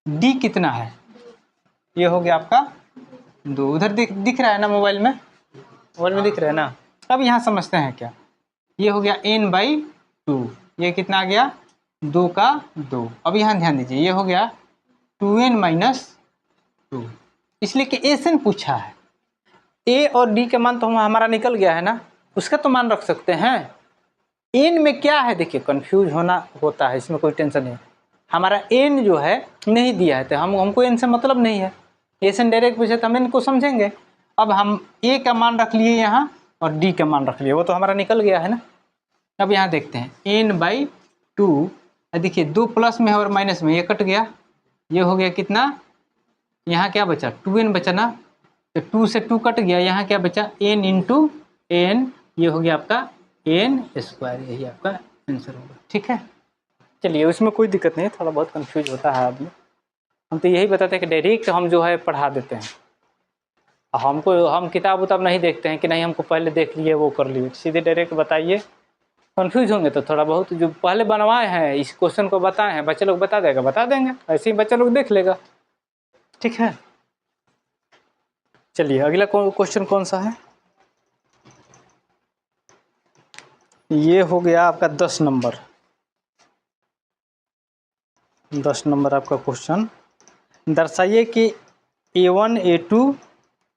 डी कितना है, ये हो गया आपका 2, उधर दिख रहा है ना, मोबाइल में दिख रहा है ना। अब यहाँ समझते हैं क्या, ये हो गया n/2, ये कितना आ गया, 2 का 2। अब यहाँ ध्यान दीजिए, ये हो गया 2n-2, इसलिए कि एसएन पूछा है, ए और डी का मान तो हमारा निकल गया है ना, उसका तो मान रख सकते हैं। एन में क्या है, देखिए कंफ्यूज होता है, इसमें कोई टेंशन नहीं, हमारा एन जो है नहीं दिया है, तो हमको एन से मतलब नहीं है, एसएन डायरेक्ट पूछे तो हम इनको समझेंगे। अब हम ए का मान रख लिए यहाँ और डी का मान रख लिए, वो तो हमारा निकल गया है ना। अब यहाँ देखते हैं n/2 2, देखिए 2 प्लस में है और माइनस में, ये कट गया, ये हो गया कितना, यहाँ क्या बचा 2n बचा ना, तो 2 से 2 कट गया, यहाँ क्या बचा n इंटू एन, ये हो गया आपका n स्क्वायर, यही आपका आंसर होगा। ठीक है, चलिए उसमें कोई दिक्कत नहीं, थोड़ा बहुत कंफ्यूज होता है आदमी, हम तो यही बताते हैं कि डायरेक्ट हम जो है पढ़ा देते हैं, हम किताब उताब नहीं देखते हैं कि नहीं हमको पहले देख लिए वो कर लिए, सीधे डायरेक्ट बताइए। कंफ्यूज होंगे तो थोड़ा बहुत जो पहले बनवाए हैं इस क्वेश्चन को बताए हैं, बच्चे लोग बता देगा, बता देंगे, ऐसे ही बच्चा लोग देख लेगा। ठीक है, चलिए अगला क्वेश्चन कौन सा है, ये हो गया आपका 10 नंबर। 10 नंबर आपका क्वेश्चन, दर्शाइए कि A1 A2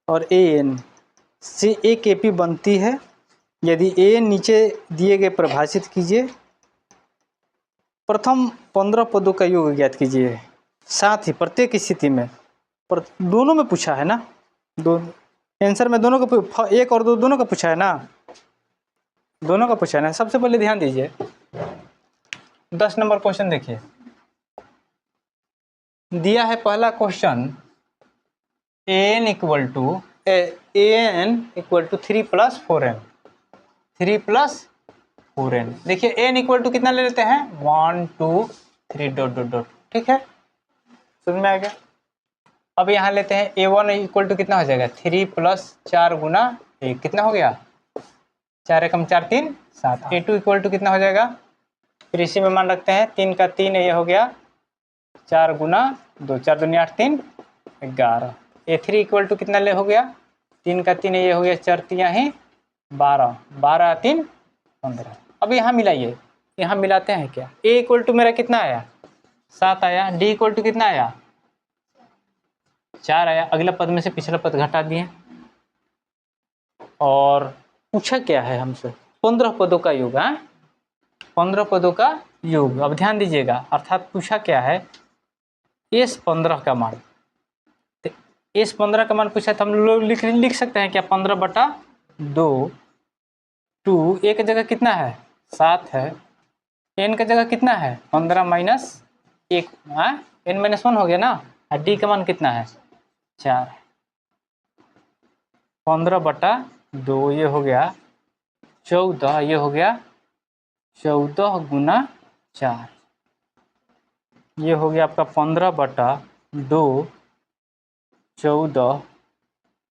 और AN से एक AP बनती है, यदि AN नीचे दिए गए परिभाषित कीजिए। प्रथम 15 पदों का योग ज्ञात कीजिए, साथ ही प्रत्येक स्थिति में, पर दोनों में पूछा है ना, दोनों आंसर में दोनों का, एक और दो दोनों का पूछा है ना, दोनों का पूछा है ना। सबसे पहले ध्यान दीजिए 10 नंबर क्वेश्चन देखिए, दिया है पहला question an equal to 3 plus 4n, 3 plus 4n। देखिए n इक्वल टू कितना ले लेते हैं 1 2 3 डॉट डॉट डॉट। ठीक है, समझ में आ गया। अब यहाँ लेते हैं a1 इक्वल टू कितना हो जाएगा 3 प्लस 4 गुना 1, कितना हो गया 4 एकम 4 3 7। a2 इक्वल टू कितना हो जाएगा, फिर इसी में मान रखते हैं 3 का 3 ये हो गया 4 गुना 2, 4 दूनी 8 3 11। a3 इक्वल टू कितना ले हो गया 3 का 3 ये हो गया 4 3 ही 12, 12 3 15। अब यहाँ मिलाइए, यहाँ मिलाते हैं क्या, a इक्वल टू मेरा कितना आया 7 आया, d इक्वल टू कितना आया 4 आया, अगला पद में से पिछला पद घटा दिए, और पूछा क्या है हमसे 15 पदों का योग है, 15 पदों का योग। अब ध्यान दीजिएगा, अर्थात पूछा क्या है इस 15 का मान, तो इस 15 का मान पूछा तो हम लोग लिख सकते हैं क्या 15/2, 2 a की जगह कितना है 7 है, n की जगह कितना है 15 माइनस 1, n माइनस 1 हो गया ना, और d का मान कितना है 4, 15/2 ये हो गया 14, ये हो गया 14 गुना 4, ये हो गया आपका 15/2 14,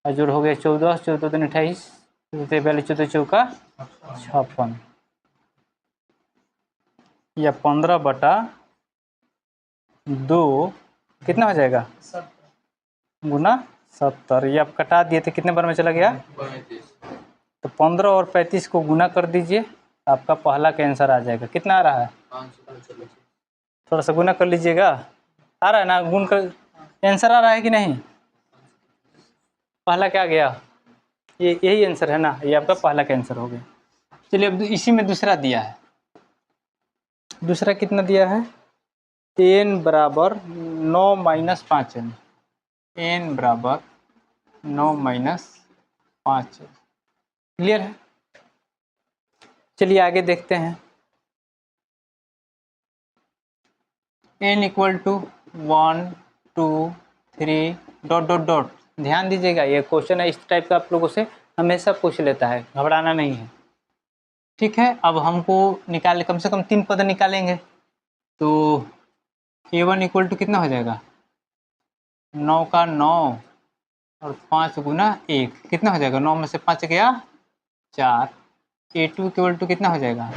और जोड़ हो गया 14, 14 दिन 28, 42 14 चौका 56, या 15/2 कितना हो जाएगा गुना 70, ये आप कटा दिए थे कितने बार में चला गया, तो 15 और 35 को गुना कर दीजिए, आपका पहला का आंसर आ जाएगा। कितना आ रहा है, थोड़ा सा गुना कर लीजिएगा, आ रहा है ना, गुण कर आंसर आ रहा है कि नहीं, पहला क्या गया, ये यही आंसर है ना, ये आपका पहला का आंसर हो गया। चलिए अब इसी में दूसरा दिया है, दूसरा कितना दिया है n बराबर 9 माइनस 5n, n बराबर 9 माइनस 5, क्लियर है। चलिए आगे देखते हैं, n equal to 1 2 3 dot dot dot. ध्यान दीजिएगा, ये क्वेश्चन है इस टाइप का आप लोगों से हमेशा पूछ लेता है, घबराना नहीं है। ठीक है, अब हमको निकालने कम से कम 3 पद निकालेंगे, तो a1 इक्वल टू कितना हो जाएगा 9 का 9 और 5 गुना 1, कितना हो जाएगा 9 में से 5 गया 4, a2 इक्वल टू कितना हो जाएगा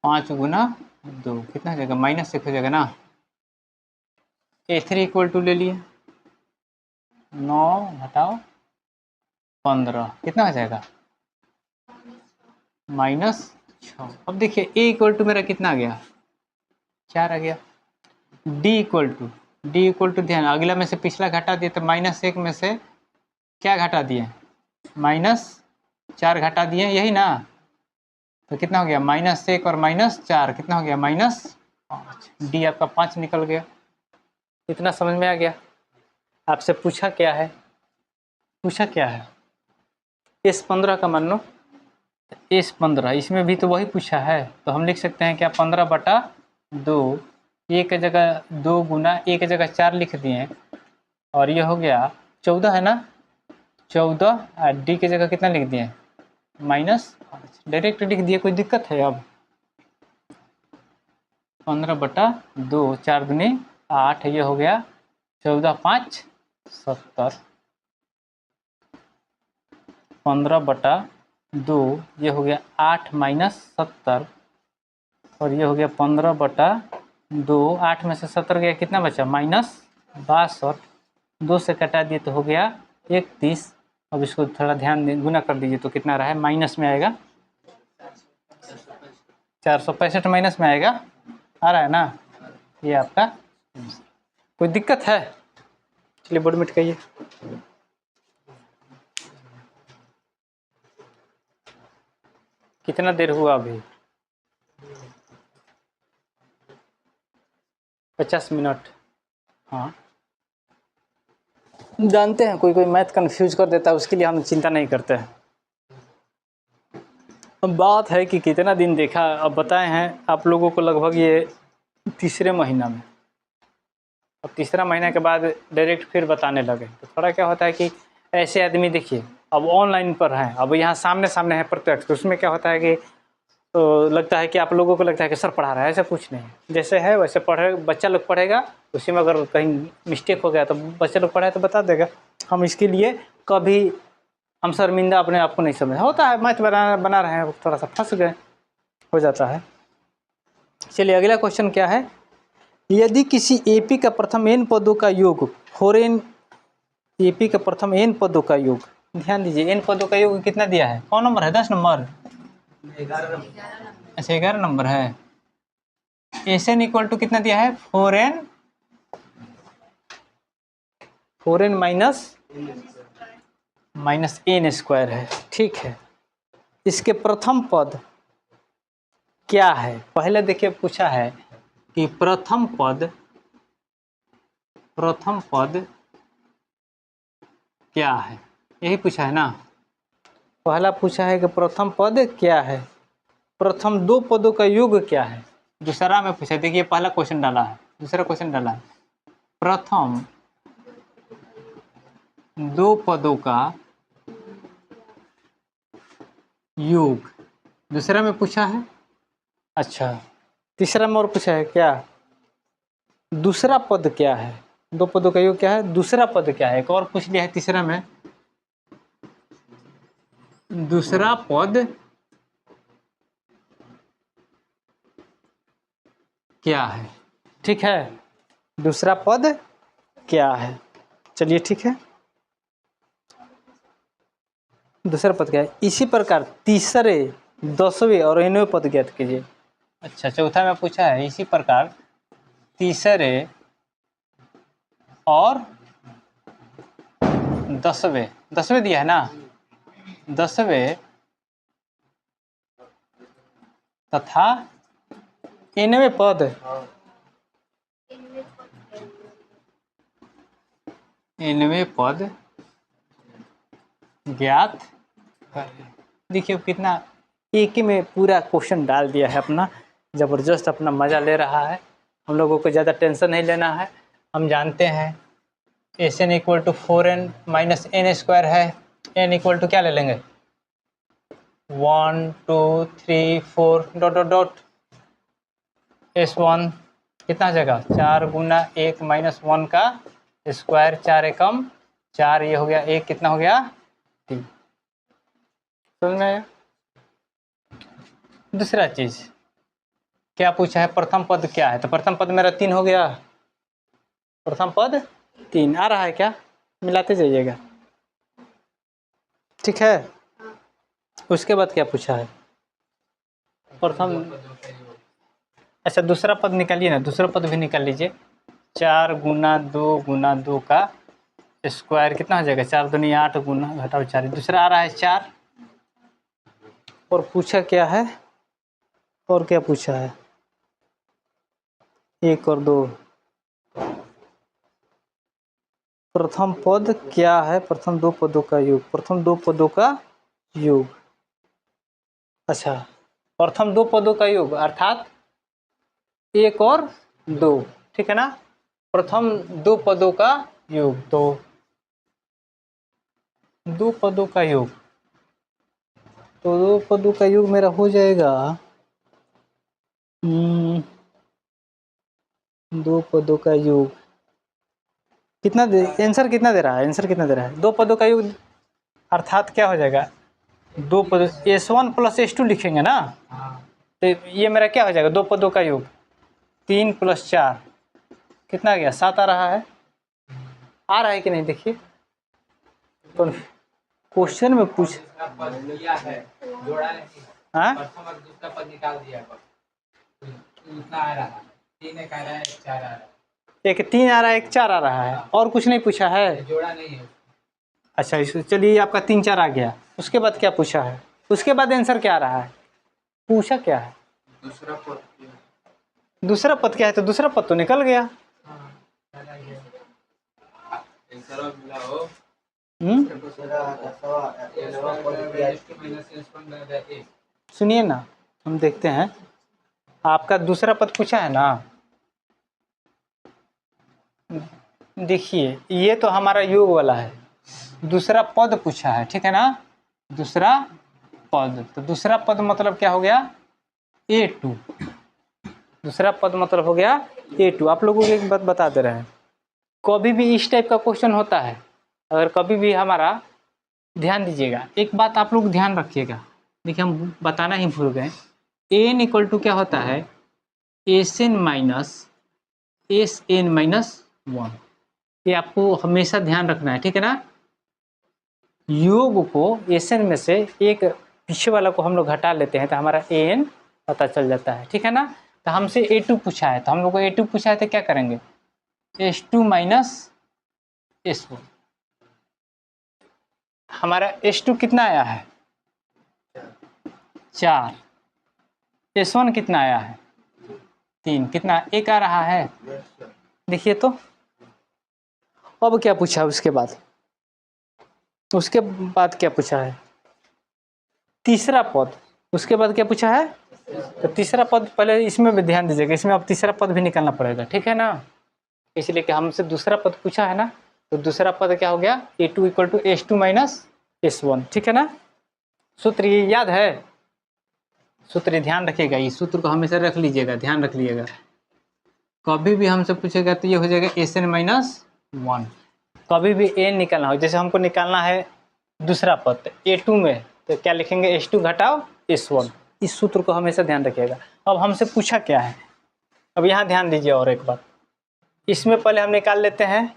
5 गुना 2, कितना हो जाएगा -1 हो जाएगा ना। a3 इक्वल टू ले लिए 9 घटाओ 15, कितना हो जाएगा -6। अब देखिए a इक्वल टू मेरा कितना आ गया 4 आ गया, d इक्वल टू ध्यान अगला में से पिछला घटा दिए, तो -1 में से क्या घटा दिए -4 घटा दिए, यही ना, तो कितना हो गया -1 और -4 कितना हो गया -5, डी आपका 5 निकल गया। इतना समझ में आ गया। आपसे पूछा क्या है, इस 15 का मान लो S15, इसमें भी तो वही पूछा है, तो हम लिख सकते हैं क्या 15/2, एक की जगह 2 गुना एक की जगह 4 लिख दिए और ये हो गया 14 है ना, 14 और डी की जगह कितना लिख दिए -5, डायरेक्ट लिख दिए, कोई दिक्कत है अब। 15/2, 4 दूनी 8, ये हो गया 14×5 70, 15/2 ये हो गया 8 - 70 और ये हो गया 15/2, 8 में से 70 गया, कितना बचा -62, 2 से कटा दिए तो हो गया 31। अब इसको थोड़ा ध्यान दें, गुना कर दीजिए तो कितना रहा है, माइनस में आएगा 465 माइनस में आएगा, आ रहा है ना, ये आपका। कोई दिक्कत है? चलिए बोर्ड में टिकाइए। कितना देर हुआ अभी? 50 मिनट। हाँ, जानते हैं कोई कोई मैथ कंफ्यूज कर देता है, उसके लिए हम चिंता नहीं करते हैं। अब बात है कि कितना दिन देखा, अब बताए हैं आप लोगों को लगभग ये तीसरे महीना में, अब तीसरा महीना के बाद डायरेक्ट फिर बताने लगे, तो थोड़ा क्या होता है कि ऐसे आदमी देखिए अब ऑनलाइन पर हैं, अब यहाँ सामने सामने है प्रत्यक्ष, तो उसमें क्या होता है कि तो लगता है कि आप लोगों को लगता है कि सर पढ़ा रहा है, ऐसा कुछ नहीं है, जैसे है वैसे पढ़े, बच्चा लोग पढ़ेगा, उसी में अगर कहीं मिस्टेक हो गया तो बच्चे लोग पढ़े तो बता देगा। हम इसके लिए कभी हम शर्मिंदा अपने आप को नहीं समझ, होता है मैथ बना रहे हैं, थोड़ा सा फंस गए, हो जाता है। चलिए अगला क्वेश्चन क्या है, यदि किसी एपी का प्रथम n पदों का योग 4n, एपी का प्रथम n पदों का योग, ध्यान दीजिए n पदों का योग कितना दिया है, कौन नंबर है, 10 नंबर, 11 नंबर। अच्छा 11 नंबर है। Sn इक्वल टू कितना दिया है, 4n माइनस n स्क्वायर है, ठीक है। इसके प्रथम पद क्या है, पहले देखिए पूछा है कि प्रथम पद क्या है, यही पूछा है ना, पहला पूछा है कि प्रथम पद क्या है, प्रथम दो पदों का योग क्या है। दूसरा में पूछा, देखिए पहला क्वेश्चन डाला है, दूसरा क्वेश्चन डाला है प्रथम दो पदों का योग, दूसरा में पूछा है। अच्छा तीसरा में और पूछा है क्या, दूसरा पद क्या है, दो पदों का योग क्या है, दूसरा पद क्या है, एक और पूछ लिया है तीसरा में, दूसरा पद क्या है, ठीक है, दूसरा पद क्या है। चलिए ठीक है, दूसरा पद क्या है, इसी प्रकार तीसरे 10वें और nवें पद ज्ञात कीजिए। अच्छा चौथा में पूछा है, इसी प्रकार तीसरे और 10वें दिया है ना, 10वें तथा nवें पद, nवें पद ज्ञात कर। देखिए कितना एक ही में पूरा क्वेश्चन डाल दिया है अपना, ज़बरदस्त अपना मज़ा ले रहा है, हम लोगों को ज़्यादा टेंशन नहीं लेना है। हम जानते हैं Sn equal to 4n minus n square है, n इक्वल टू क्या ले लेंगे 1 2 3 4 डॉट डॉट डॉट, S1 कितना जगह 4 गुना 1 माइनस 1 का स्क्वायर, 4 एकम 4, ये हो गया 1, कितना हो गया 3। समझ में आया। दूसरा चीज क्या पूछा है, प्रथम पद क्या है, तो प्रथम पद मेरा 3 हो गया, प्रथम पद 3 आ रहा है क्या, मिलाते जाइएगा, ठीक है। उसके बाद क्या पूछा है, प्रथम, अच्छा दूसरा पद निकालिए ना, दूसरा पद भी निकाल लीजिए, 4 गुना 2 का स्क्वायर कितना हो जाएगा, 4 दूनी 8 गुना घटाओ 4, दूसरा आ रहा है 4। और पूछा क्या है, और क्या पूछा है, 1 और 2, प्रथम पद क्या है, प्रथम दो पदों का योग, प्रथम दो पदों का योग, अच्छा, प्रथम दो पदों का योग अर्थात 1 और 2, ठीक है ना। प्रथम दो पदों का योग, तो दो पदों का योग, तो दो पदों का योग मेरा हो जाएगा दो पदों का योग कितना आंसर कितना दे रहा है, आंसर कितना दे रहा है। दो पदों का योग अर्थात क्या हो जाएगा, दो पद S1 + S2 लिखेंगे ना, तो ये मेरा क्या हो जाएगा, दो पदों का योग 3 + 4 कितना आ गया, 7 आ रहा है कि नहीं देखिए। तो क्वेश्चन में पूछ जोड़ा नहीं, हाँ प्रथम और दूसरा पद निकाल दिया, उतना आ रहा है, 3 एक आ रहा है, 4 आ रहा है, एक 3 आ रहा है, एक 4 आ रहा है, और कुछ नहीं पूछा है। जोड़ा नहीं है। अच्छा चलिए आपका 3 4 आ गया, उसके बाद क्या पूछा है, उसके बाद आंसर क्या आ रहा है, पूछा क्या है, दूसरा पद दूसरा पद क्या है, तो दूसरा पद तो निकल गया। मिला हो। सुनिए ना, हम देखते हैं आपका दूसरा पद पूछा है ना, देखिए ये तो हमारा योग वाला है, दूसरा पद पूछा है, ठीक है ना, दूसरा पद, तो दूसरा पद मतलब क्या हो गया, A2, दूसरा पद मतलब हो गया A2। आप लोगों को एक बात बता दे रहे हैं, कभी भी इस टाइप का क्वेश्चन होता है, अगर कभी भी हमारा, ध्यान दीजिएगा एक बात आप लोग ध्यान रखिएगा, देखिए हम बताना ही भूल गए, n = क्या होता है, Sn - Sn-1, ये आपको हमेशा ध्यान रखना है, ठीक है ना। योग को Sn में से एक पीछे वाला को हम लोग घटा लेते हैं तो हमारा An पता चल जाता है, ठीक है ना। तो हमसे A2 पूछा है, तो हम लोग को A2 पूछा है तो क्या करेंगे, S2 - S1, हमारा S2 कितना आया है, 4, S1 कितना आया है, 3, कितना 1 आ रहा है, देखिए तो। अब क्या पूछा उसके बाद, उसके बाद क्या पूछा है, तीसरा पद, उसके बाद क्या पूछा है, तो तीसरा पद पहले इसमें भी ध्यान दीजिएगा, इसमें अब तीसरा पद भी निकालना पड़ेगा, ठीक है ना। इसलिए कि हमसे दूसरा पद पूछा है ना, तो दूसरा पद क्या हो गया, A2 = S2 - S1, ठीक है ना। सूत्र ये याद है, सूत्र ध्यान रखिएगा, इस सूत्र को हमेशा रख लीजिएगा, ध्यान रख लीजिएगा, कभी भी हमसे पूछेगा तो ये हो जाएगा Sn - 1, कभी भी n निकालना हो, जैसे हमको निकालना है दूसरा पद A2 में, तो क्या लिखेंगे, S2 घटाओ S1, इस सूत्र को हमेशा ध्यान रखिएगा। अब हमसे पूछा क्या है, अब यहाँ ध्यान दीजिए और एक बात, इसमें पहले हम निकाल लेते हैं,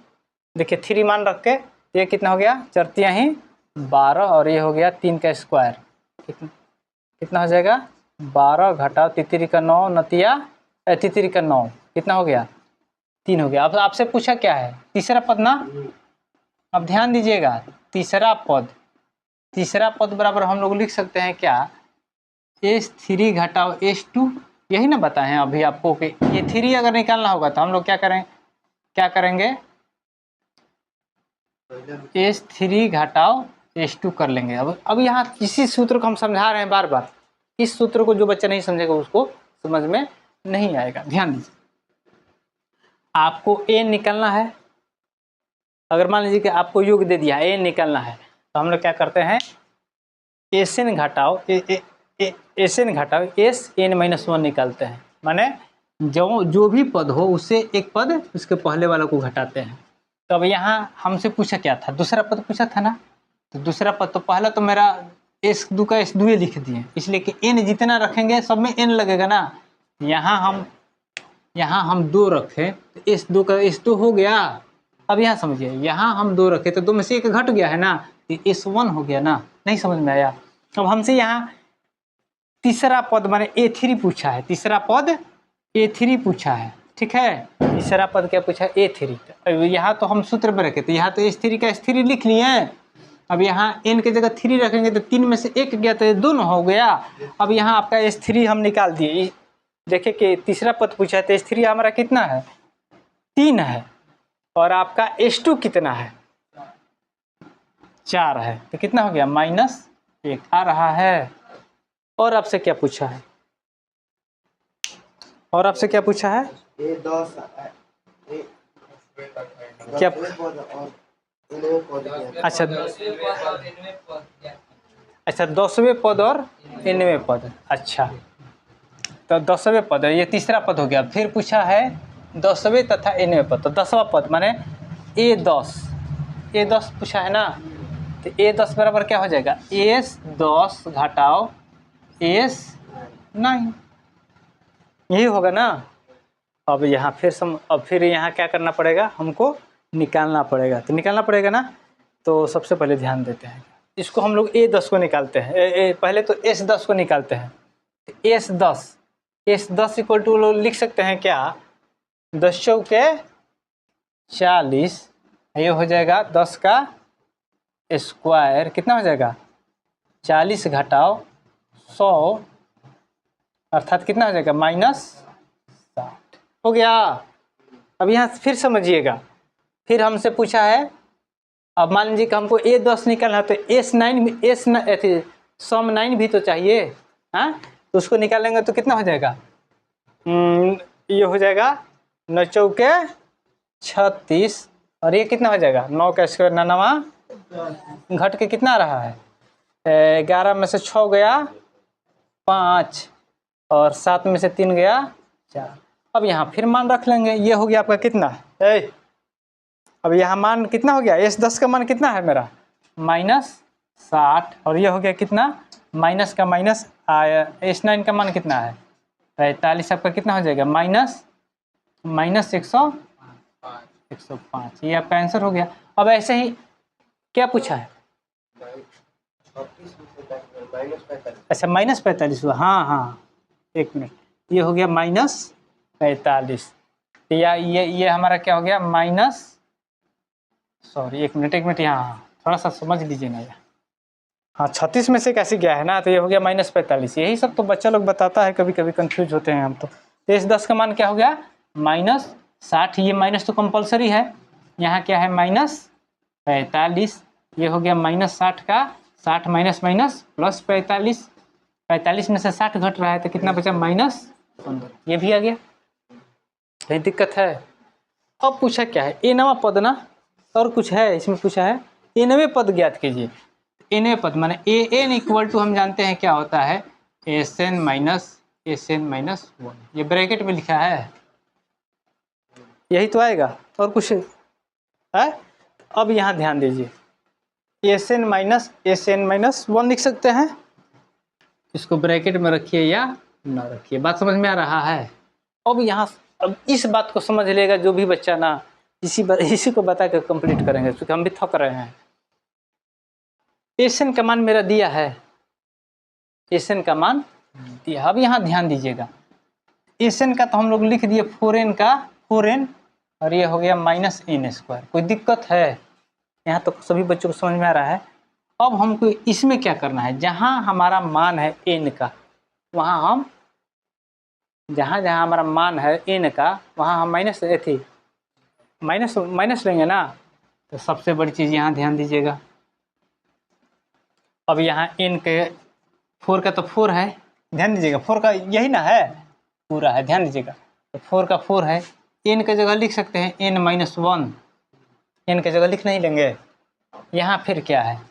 देखिए 3 मान रख के, ये कितना हो गया, 4 × 12 और ये हो गया 3 का स्क्वायर, कितना हो जाएगा, 12 घटाओ 3 का 9 नतिया 3 का 9, कितना हो गया, 3 हो गया। अब आपसे पूछा क्या है, तीसरा पद ना, अब ध्यान दीजिएगा, तीसरा पद बराबर हम लोग लिख सकते हैं क्या, S3 घटाओ S2, यही ना बताएं अभी आपको कि ये 3 अगर निकालना होगा तो हम लोग क्या करेंगे, S3 घटाओ S2 कर लेंगे। अब यहाँ इसी सूत्र को हम समझा रहे हैं बार बार, इस सूत्र को जो बच्चा नहीं समझेगा उसको समझ में नहीं आएगा। ध्यान दीजिए, आपको a निकालना है, अगर मान लीजिए कि आपको योग दे दिया a निकालना है, तो हम लोग क्या करते हैं, Sn घटाओ Sn-1 निकालते हैं, माने जो भी पद हो उससे एक पद उसके पहले वाला को घटाते हैं। तो अब यहाँ हमसे पूछा क्या था, दूसरा पद पूछा था ना, तो दूसरा पद तो पहला तो मेरा S2 का S2 लिख दिए, इसलिए कि n जितना रखेंगे सब में n लगेगा ना, यहाँ हम 2 रखे तो S2 का S2 हो गया। अब यहाँ समझिए, यहाँ हम 2 रखे तो 2 में से एक घट गया है ना, तो S1 हो गया ना, नहीं समझ में आया। अब हमसे यहाँ तीसरा पद माने A3 पूछा है, तीसरा पद A3 पूछा है, ठीक है, तीसरा पद क्या पूछा है, A3। अब यहाँ तो हम सूत्र में रखे, तो यहाँ तो S3 का S3 लिख लिए, अब यहाँ n की जगह 3 रखेंगे तो 3 में से 1 गया तो ये 2 हो गया। अब यहाँ आपका S3 हम निकाल दिए, देखिए कि तीसरा पद पूछा है तो S3 हमारा कितना है, 3 है, और आपका S2 कितना है, 4 है, तो कितना हो गया, -1 आ रहा है। और आपसे क्या पूछा है? और आपसे क्या पूछा है? ये 10 क्या? अच्छा अच्छा 10वें पद और 9वें पद। अच्छा तो 10वें पद है, ये तीसरा पद हो गया। फिर पूछा है 10वें तथा 9वें पद। तो 10वां पद माने A10 पूछा है ना, तो A10 बराबर क्या हो जाएगा? S10 घटाओ S9, यही होगा ना। अब यहाँ फिर यहाँ क्या करना पड़ेगा? हमको निकालना पड़ेगा। तो निकालना पड़ेगा ना, तो सबसे पहले ध्यान देते हैं, इसको हम लोग A10 को निकालते हैं। पहले तो S10 को निकालते हैं। S10 इक्वल टू लोग लिख सकते हैं क्या? 10 चौके 40, ये हो जाएगा 10 का स्क्वायर, कितना हो जाएगा? 40 घटाओ 100, अर्थात कितना हो जाएगा? -60 हो गया। अब यहाँ फिर समझिएगा, फिर हमसे पूछा है, अब मान लीजिए कि हमको A10 निकालना है, तो S9 सम 9 भी तो चाहिए। हाँ, तो उसको निकालेंगे तो कितना हो जाएगा? ये हो जाएगा 9 चौके 36, और ये कितना हो जाएगा? 9 का स्क्वायर 9 घट के कितना रहा है? 11 में से 6 गया 5, और 7 में से 3 गया 4। अब यहाँ फिर मान रख लेंगे। ये हो गया आपका कितना? अब यहाँ मान कितना हो गया? S10 का मान कितना है मेरा? -60, और ये हो गया कितना? माइनस का माइनस आया। S9 का मान कितना है? 45। आपका कितना हो जाएगा? -105। ये आपका आंसर हो गया। अब ऐसे ही क्या पूछा है? अच्छा -45 हुआ। हाँ, एक मिनट, ये हो गया -45। या ये हमारा क्या हो गया? एक मिनट यहाँ थोड़ा सा समझ लीजिए ना। हाँ, 36 में से कैसे गया है ना, तो ये हो गया -45। यही सब तो बच्चा लोग बताता है, कभी कभी कंफ्यूज होते हैं हम तो। S10 का मान क्या हो गया? -60। ये माइनस तो कंपलसरी है। यहाँ क्या है? -45। ये हो गया -60 का 60 माइनस +45। 45 में से 60 घट रहा है, तो कितना बचा? -15। ये भी आ गया। कहीं दिक्कत है? अब पूछा क्या है? 9वां पद ना, और कुछ है इसमें? पूछा है 9वें पद ज्ञात कीजिए। 9वें पद माने an इक्वल टू हम जानते हैं क्या होता है? Sn -1। ये ब्रैकेट में लिखा है, यही तो आएगा, और कुछ है? अब यहाँ ध्यान दीजिए, Sn -1 लिख सकते हैं। इसको ब्रैकेट में रखिए या ना रखिए, बात समझ में आ रहा है? अब इस बात को समझ लेगा जो भी बच्चा ना, इसी को बता कर कंप्लीट करेंगे, क्योंकि हम भी थक रहे हैं। Sn का मान मेरा दिया है, Sn का मान दिया। अब यहाँ ध्यान दीजिएगा, Sn का तो हम लोग लिख दिए 4n का 4n, और ये हो गया -n²। कोई दिक्कत है? यहाँ तो सभी बच्चों को समझ में आ रहा है। अब हमको इसमें क्या करना है? जहाँ हमारा मान है n का, वहाँ हम जहाँ हमारा मान है n का, वहाँ हम माइनस लेंगे ना। तो सबसे बड़ी चीज़ यहाँ ध्यान दीजिएगा। अब यहाँ n के 4 का तो 4 है, ध्यान दीजिएगा। 4 का यही ना है, पूरा है, ध्यान दीजिएगा। तो 4 का 4 है, n के जगह लिख सकते हैं n-1, n के जगह लिख नहीं लेंगे। यहाँ फिर क्या है?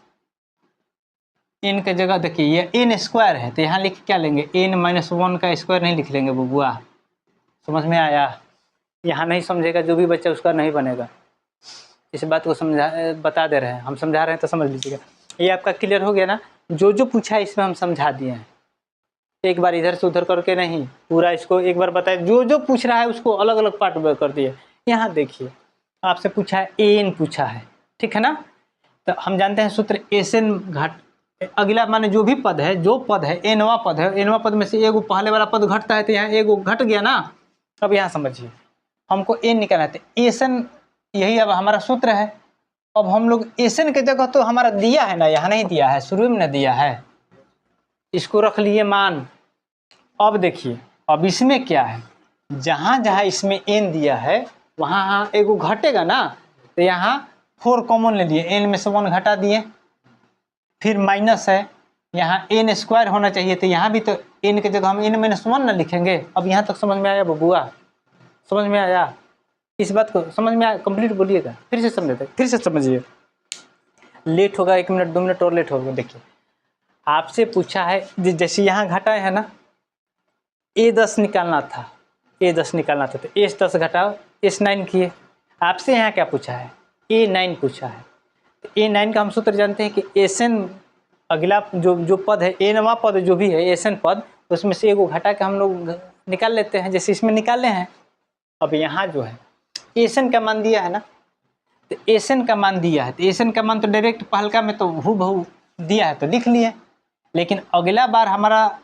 n के जगह देखिए ये n² है, तो यहाँ लिख क्या लेंगे? n-1 का स्क्वायर नहीं लिख लेंगे बुआ। समझ में आया? यहाँ नहीं समझेगा जो भी बच्चा, उसका नहीं बनेगा। इस बात को बता दे रहे हैं, हम समझा रहे हैं, तो समझ लीजिएगा। ये आपका क्लियर हो गया ना? जो पूछा है इसमें हम समझा दिए हैं, एक बार इधर से उधर करके नहीं, पूरा इसको एक बार बताए। जो पूछ रहा है उसको अलग अलग पार्ट में कर दिए। यहाँ देखिए, आपसे पूछा है an पूछा है, ठीक है ना? तो हम जानते हैं सूत्र Sn घट, अगला माने जो भी पद है, जो पद है nवां पद है, nवां पद में से एगो पहले वाला पद घटता है, तो यहाँ एगो घट गया ना। अब यहाँ समझिए, हमको n निकालना है। Sn यही अब हमारा सूत्र है। अब हम लोग Sn के जगह तो हमारा दिया है ना, यहाँ नहीं दिया है, शुरू में ना दिया है, इसको रख लिए मान। अब देखिए, अब इसमें क्या है? जहाँ जहाँ इसमें n दिया है वहाँ एगो घटेगा ना, तो यहाँ 4 कॉमन ले लिए, n में से 1 घटा दिए, फिर माइनस है, यहाँ एन स्क्वायर होना चाहिए, तो यहाँ भी तो एन की जगह हम एन माइनस वन ना लिखेंगे। अब यहाँ तक समझ में आया बबुआ? समझ में आया? इस बात को समझ में आया? कंप्लीट बोलिएगा, फिर से समझे, फिर से समझिए। लेट होगा 1 मिनट 2 मिनट और लेट होगा। देखिए आपसे पूछा है, जैसे यहाँ घटाए है ना, A10 निकालना था, A10 निकालना था, तो S10 घटाओ S9 किए। आपसे यहाँ क्या पूछा है? A9 पूछा है। तो A9 का हम सूत्र जानते हैं कि Sn, अगला जो पद है, nवां पद जो भी है Sn पद, उसमें से एगो घटा के हम लोग निकाल लेते हैं, जैसे इसमें निकाले हैं। अब यहाँ जो है Sn का मान दिया है ना, तो Sn का मान दिया है, तो Sn का मान तो डायरेक्ट पहलका में तो हूबहू दिया है, तो लिख लिए। लेकिन अगला बार हमारा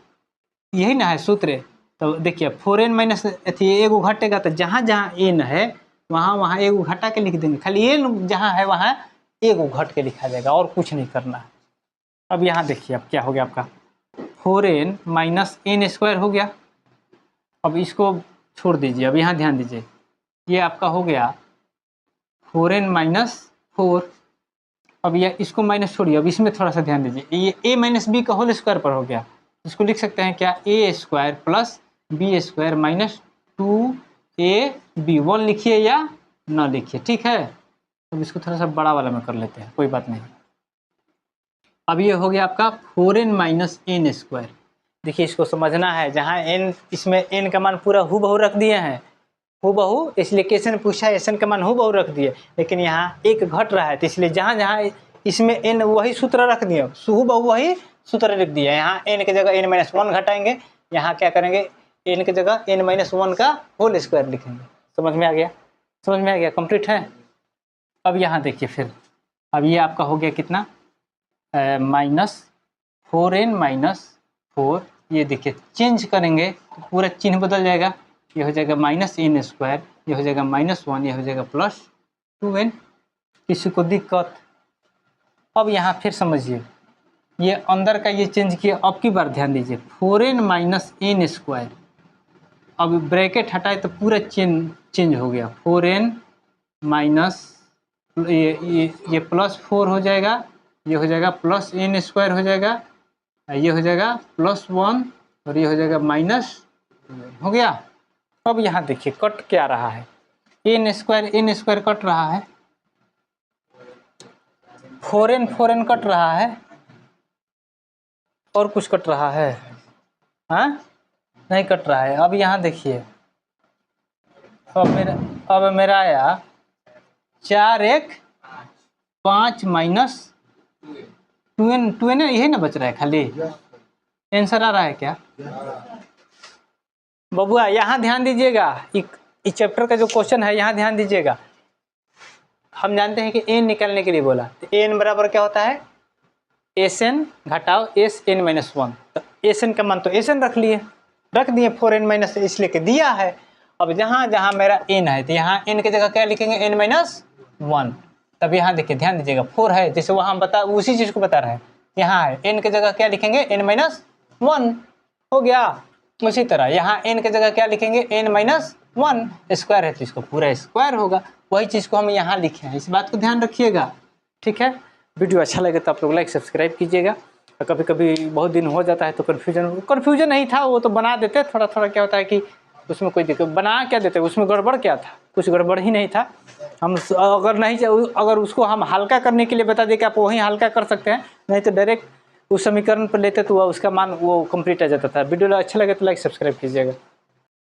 यही ना है सूत्र, तो देखिए 4n माइनस अथी एगो घटेगा, तो जहाँ जहाँ n है वहाँ वहाँ एगो घटा के लिख देंगे, खाली n जहाँ है वहाँ एगो घट के लिखा जाएगा, और कुछ नहीं करना है। अब यहाँ देखिए अब क्या हो गया आपका, 4n माइनस एन स्क्वायर हो गया। अब इसको छोड़ दीजिए, अब यहाँ ध्यान दीजिए, ये आपका हो गया 4n माइनस 4। अब ये इसको माइनस छोड़िए, अब इसमें थोड़ा सा ध्यान दीजिए, ये a माइनस बी का होल स्क्वायर पर हो गया। इसको लिख सकते हैं क्या, A square plus B square minus 2ab। 1 लिखिए या ना लिखिए, ठीक है। अब इसको थोड़ा सा बड़ा वाला में कर लेते हैं, कोई बात नहीं। अब ये हो गया आपका 4n माइनस एन स्क्वायर। देखिए इसको समझना है, जहाँ n, इसमें n का मान पूरा हूबहू रख दिए हैं, हूबहू, इसलिए क्वेश्चन पूछा है Sn का मान हूबहू रख दिए, लेकिन यहाँ एक घट रहा है, तो इसलिए जहाँ जहाँ इसमें n वही सूत्र रख दिए, हूबहू वही सूत्र लिख दिया। यहाँ n की जगह n माइनस 1 घटाएंगे, यहाँ क्या करेंगे, n की जगह n माइनस 1 का होल स्क्वायर लिखेंगे। समझ में आ गया? समझ में आ गया? कंप्लीट है। अब यहाँ देखिए फिर, अब ये आपका हो गया कितना, माइनस 4n माइनस 4। ये देखिए चेंज करेंगे तो पूरा चिन्ह बदल जाएगा, ये हो जाएगा माइनस एन स्क्वायर, ये हो जाएगा माइनस 1, ये हो जाएगा प्लस 2n। किसी को दिक्कत? अब यहाँ फिर समझिए, ये अंदर का ये चेंज किया। अब की बार ध्यान दीजिए, 4n माइनस एन स्क्वायर, अब ब्रैकेट हटाए तो पूरा चेंज हो गया। 4n माइनस ये प्लस 4 हो जाएगा, ये हो जाएगा प्लस एन स्क्वायर हो जाएगा, ये हो जाएगा प्लस 1, और ये हो जाएगा माइनस, हो गया। अब यहाँ देखिए कट क्या रहा है, एन स्क्वायर कट रहा है, 4n कट रहा है, और कुछ कट रहा है? हाँ, नहीं कट रहा है। अब यहाँ देखिए, अब मेरा आया 4 1 5 माइनस 2n यही ना बच रहा है, खाली आंसर आ रहा है क्या बबुआ? यहाँ ध्यान दीजिएगा, इस चैप्टर का जो क्वेश्चन है यहाँ ध्यान दीजिएगा। हम जानते हैं कि n निकालने के लिए बोला, तो n बराबर क्या होता है, Sn घटाओ Sn माइनस 1। तो Sn का मान तो Sn रख दिए 4n माइनस, इसलिए के दिया है। अब जहाँ जहाँ मेरा n है, तो यहाँ n की जगह क्या लिखेंगे, n माइनस 1। तब यहाँ देखिए ध्यान दीजिएगा, 4 है, जैसे वहाँ हम बता उसी चीज़ को बता रहे हैं, यहाँ है n की जगह क्या लिखेंगे, n माइनस 1, हो गया। उसी तरह यहाँ n की जगह क्या लिखेंगे, n माइनस 1, स्क्वायर है तो इसको पूरा स्क्वायर होगा, वही चीज़ को हम यहाँ लिखे हैं, इस बात को ध्यान रखिएगा, ठीक है। वीडियो अच्छा लगे तो आप लोग लाइक सब्सक्राइब कीजिएगा। और कभी कभी बहुत दिन हो जाता है तो कन्फ्यूजन नहीं था, वो तो बना देते, थोड़ा थोड़ा क्या होता है कि उसमें कोई दिक्कत, बना क्या देते, उसमें गड़बड़ क्या था, कुछ गड़बड़ ही नहीं था। हम अगर उसको हम हल्का करने के लिए बता दें कि आप वहीं हल्का कर सकते हैं, नहीं तो डायरेक्ट उस समीकरण पर लेते तो उसका मान वो कंप्लीट आ जाता था। वीडियो अच्छा लगे तो लाइक सब्सक्राइब कीजिएगा।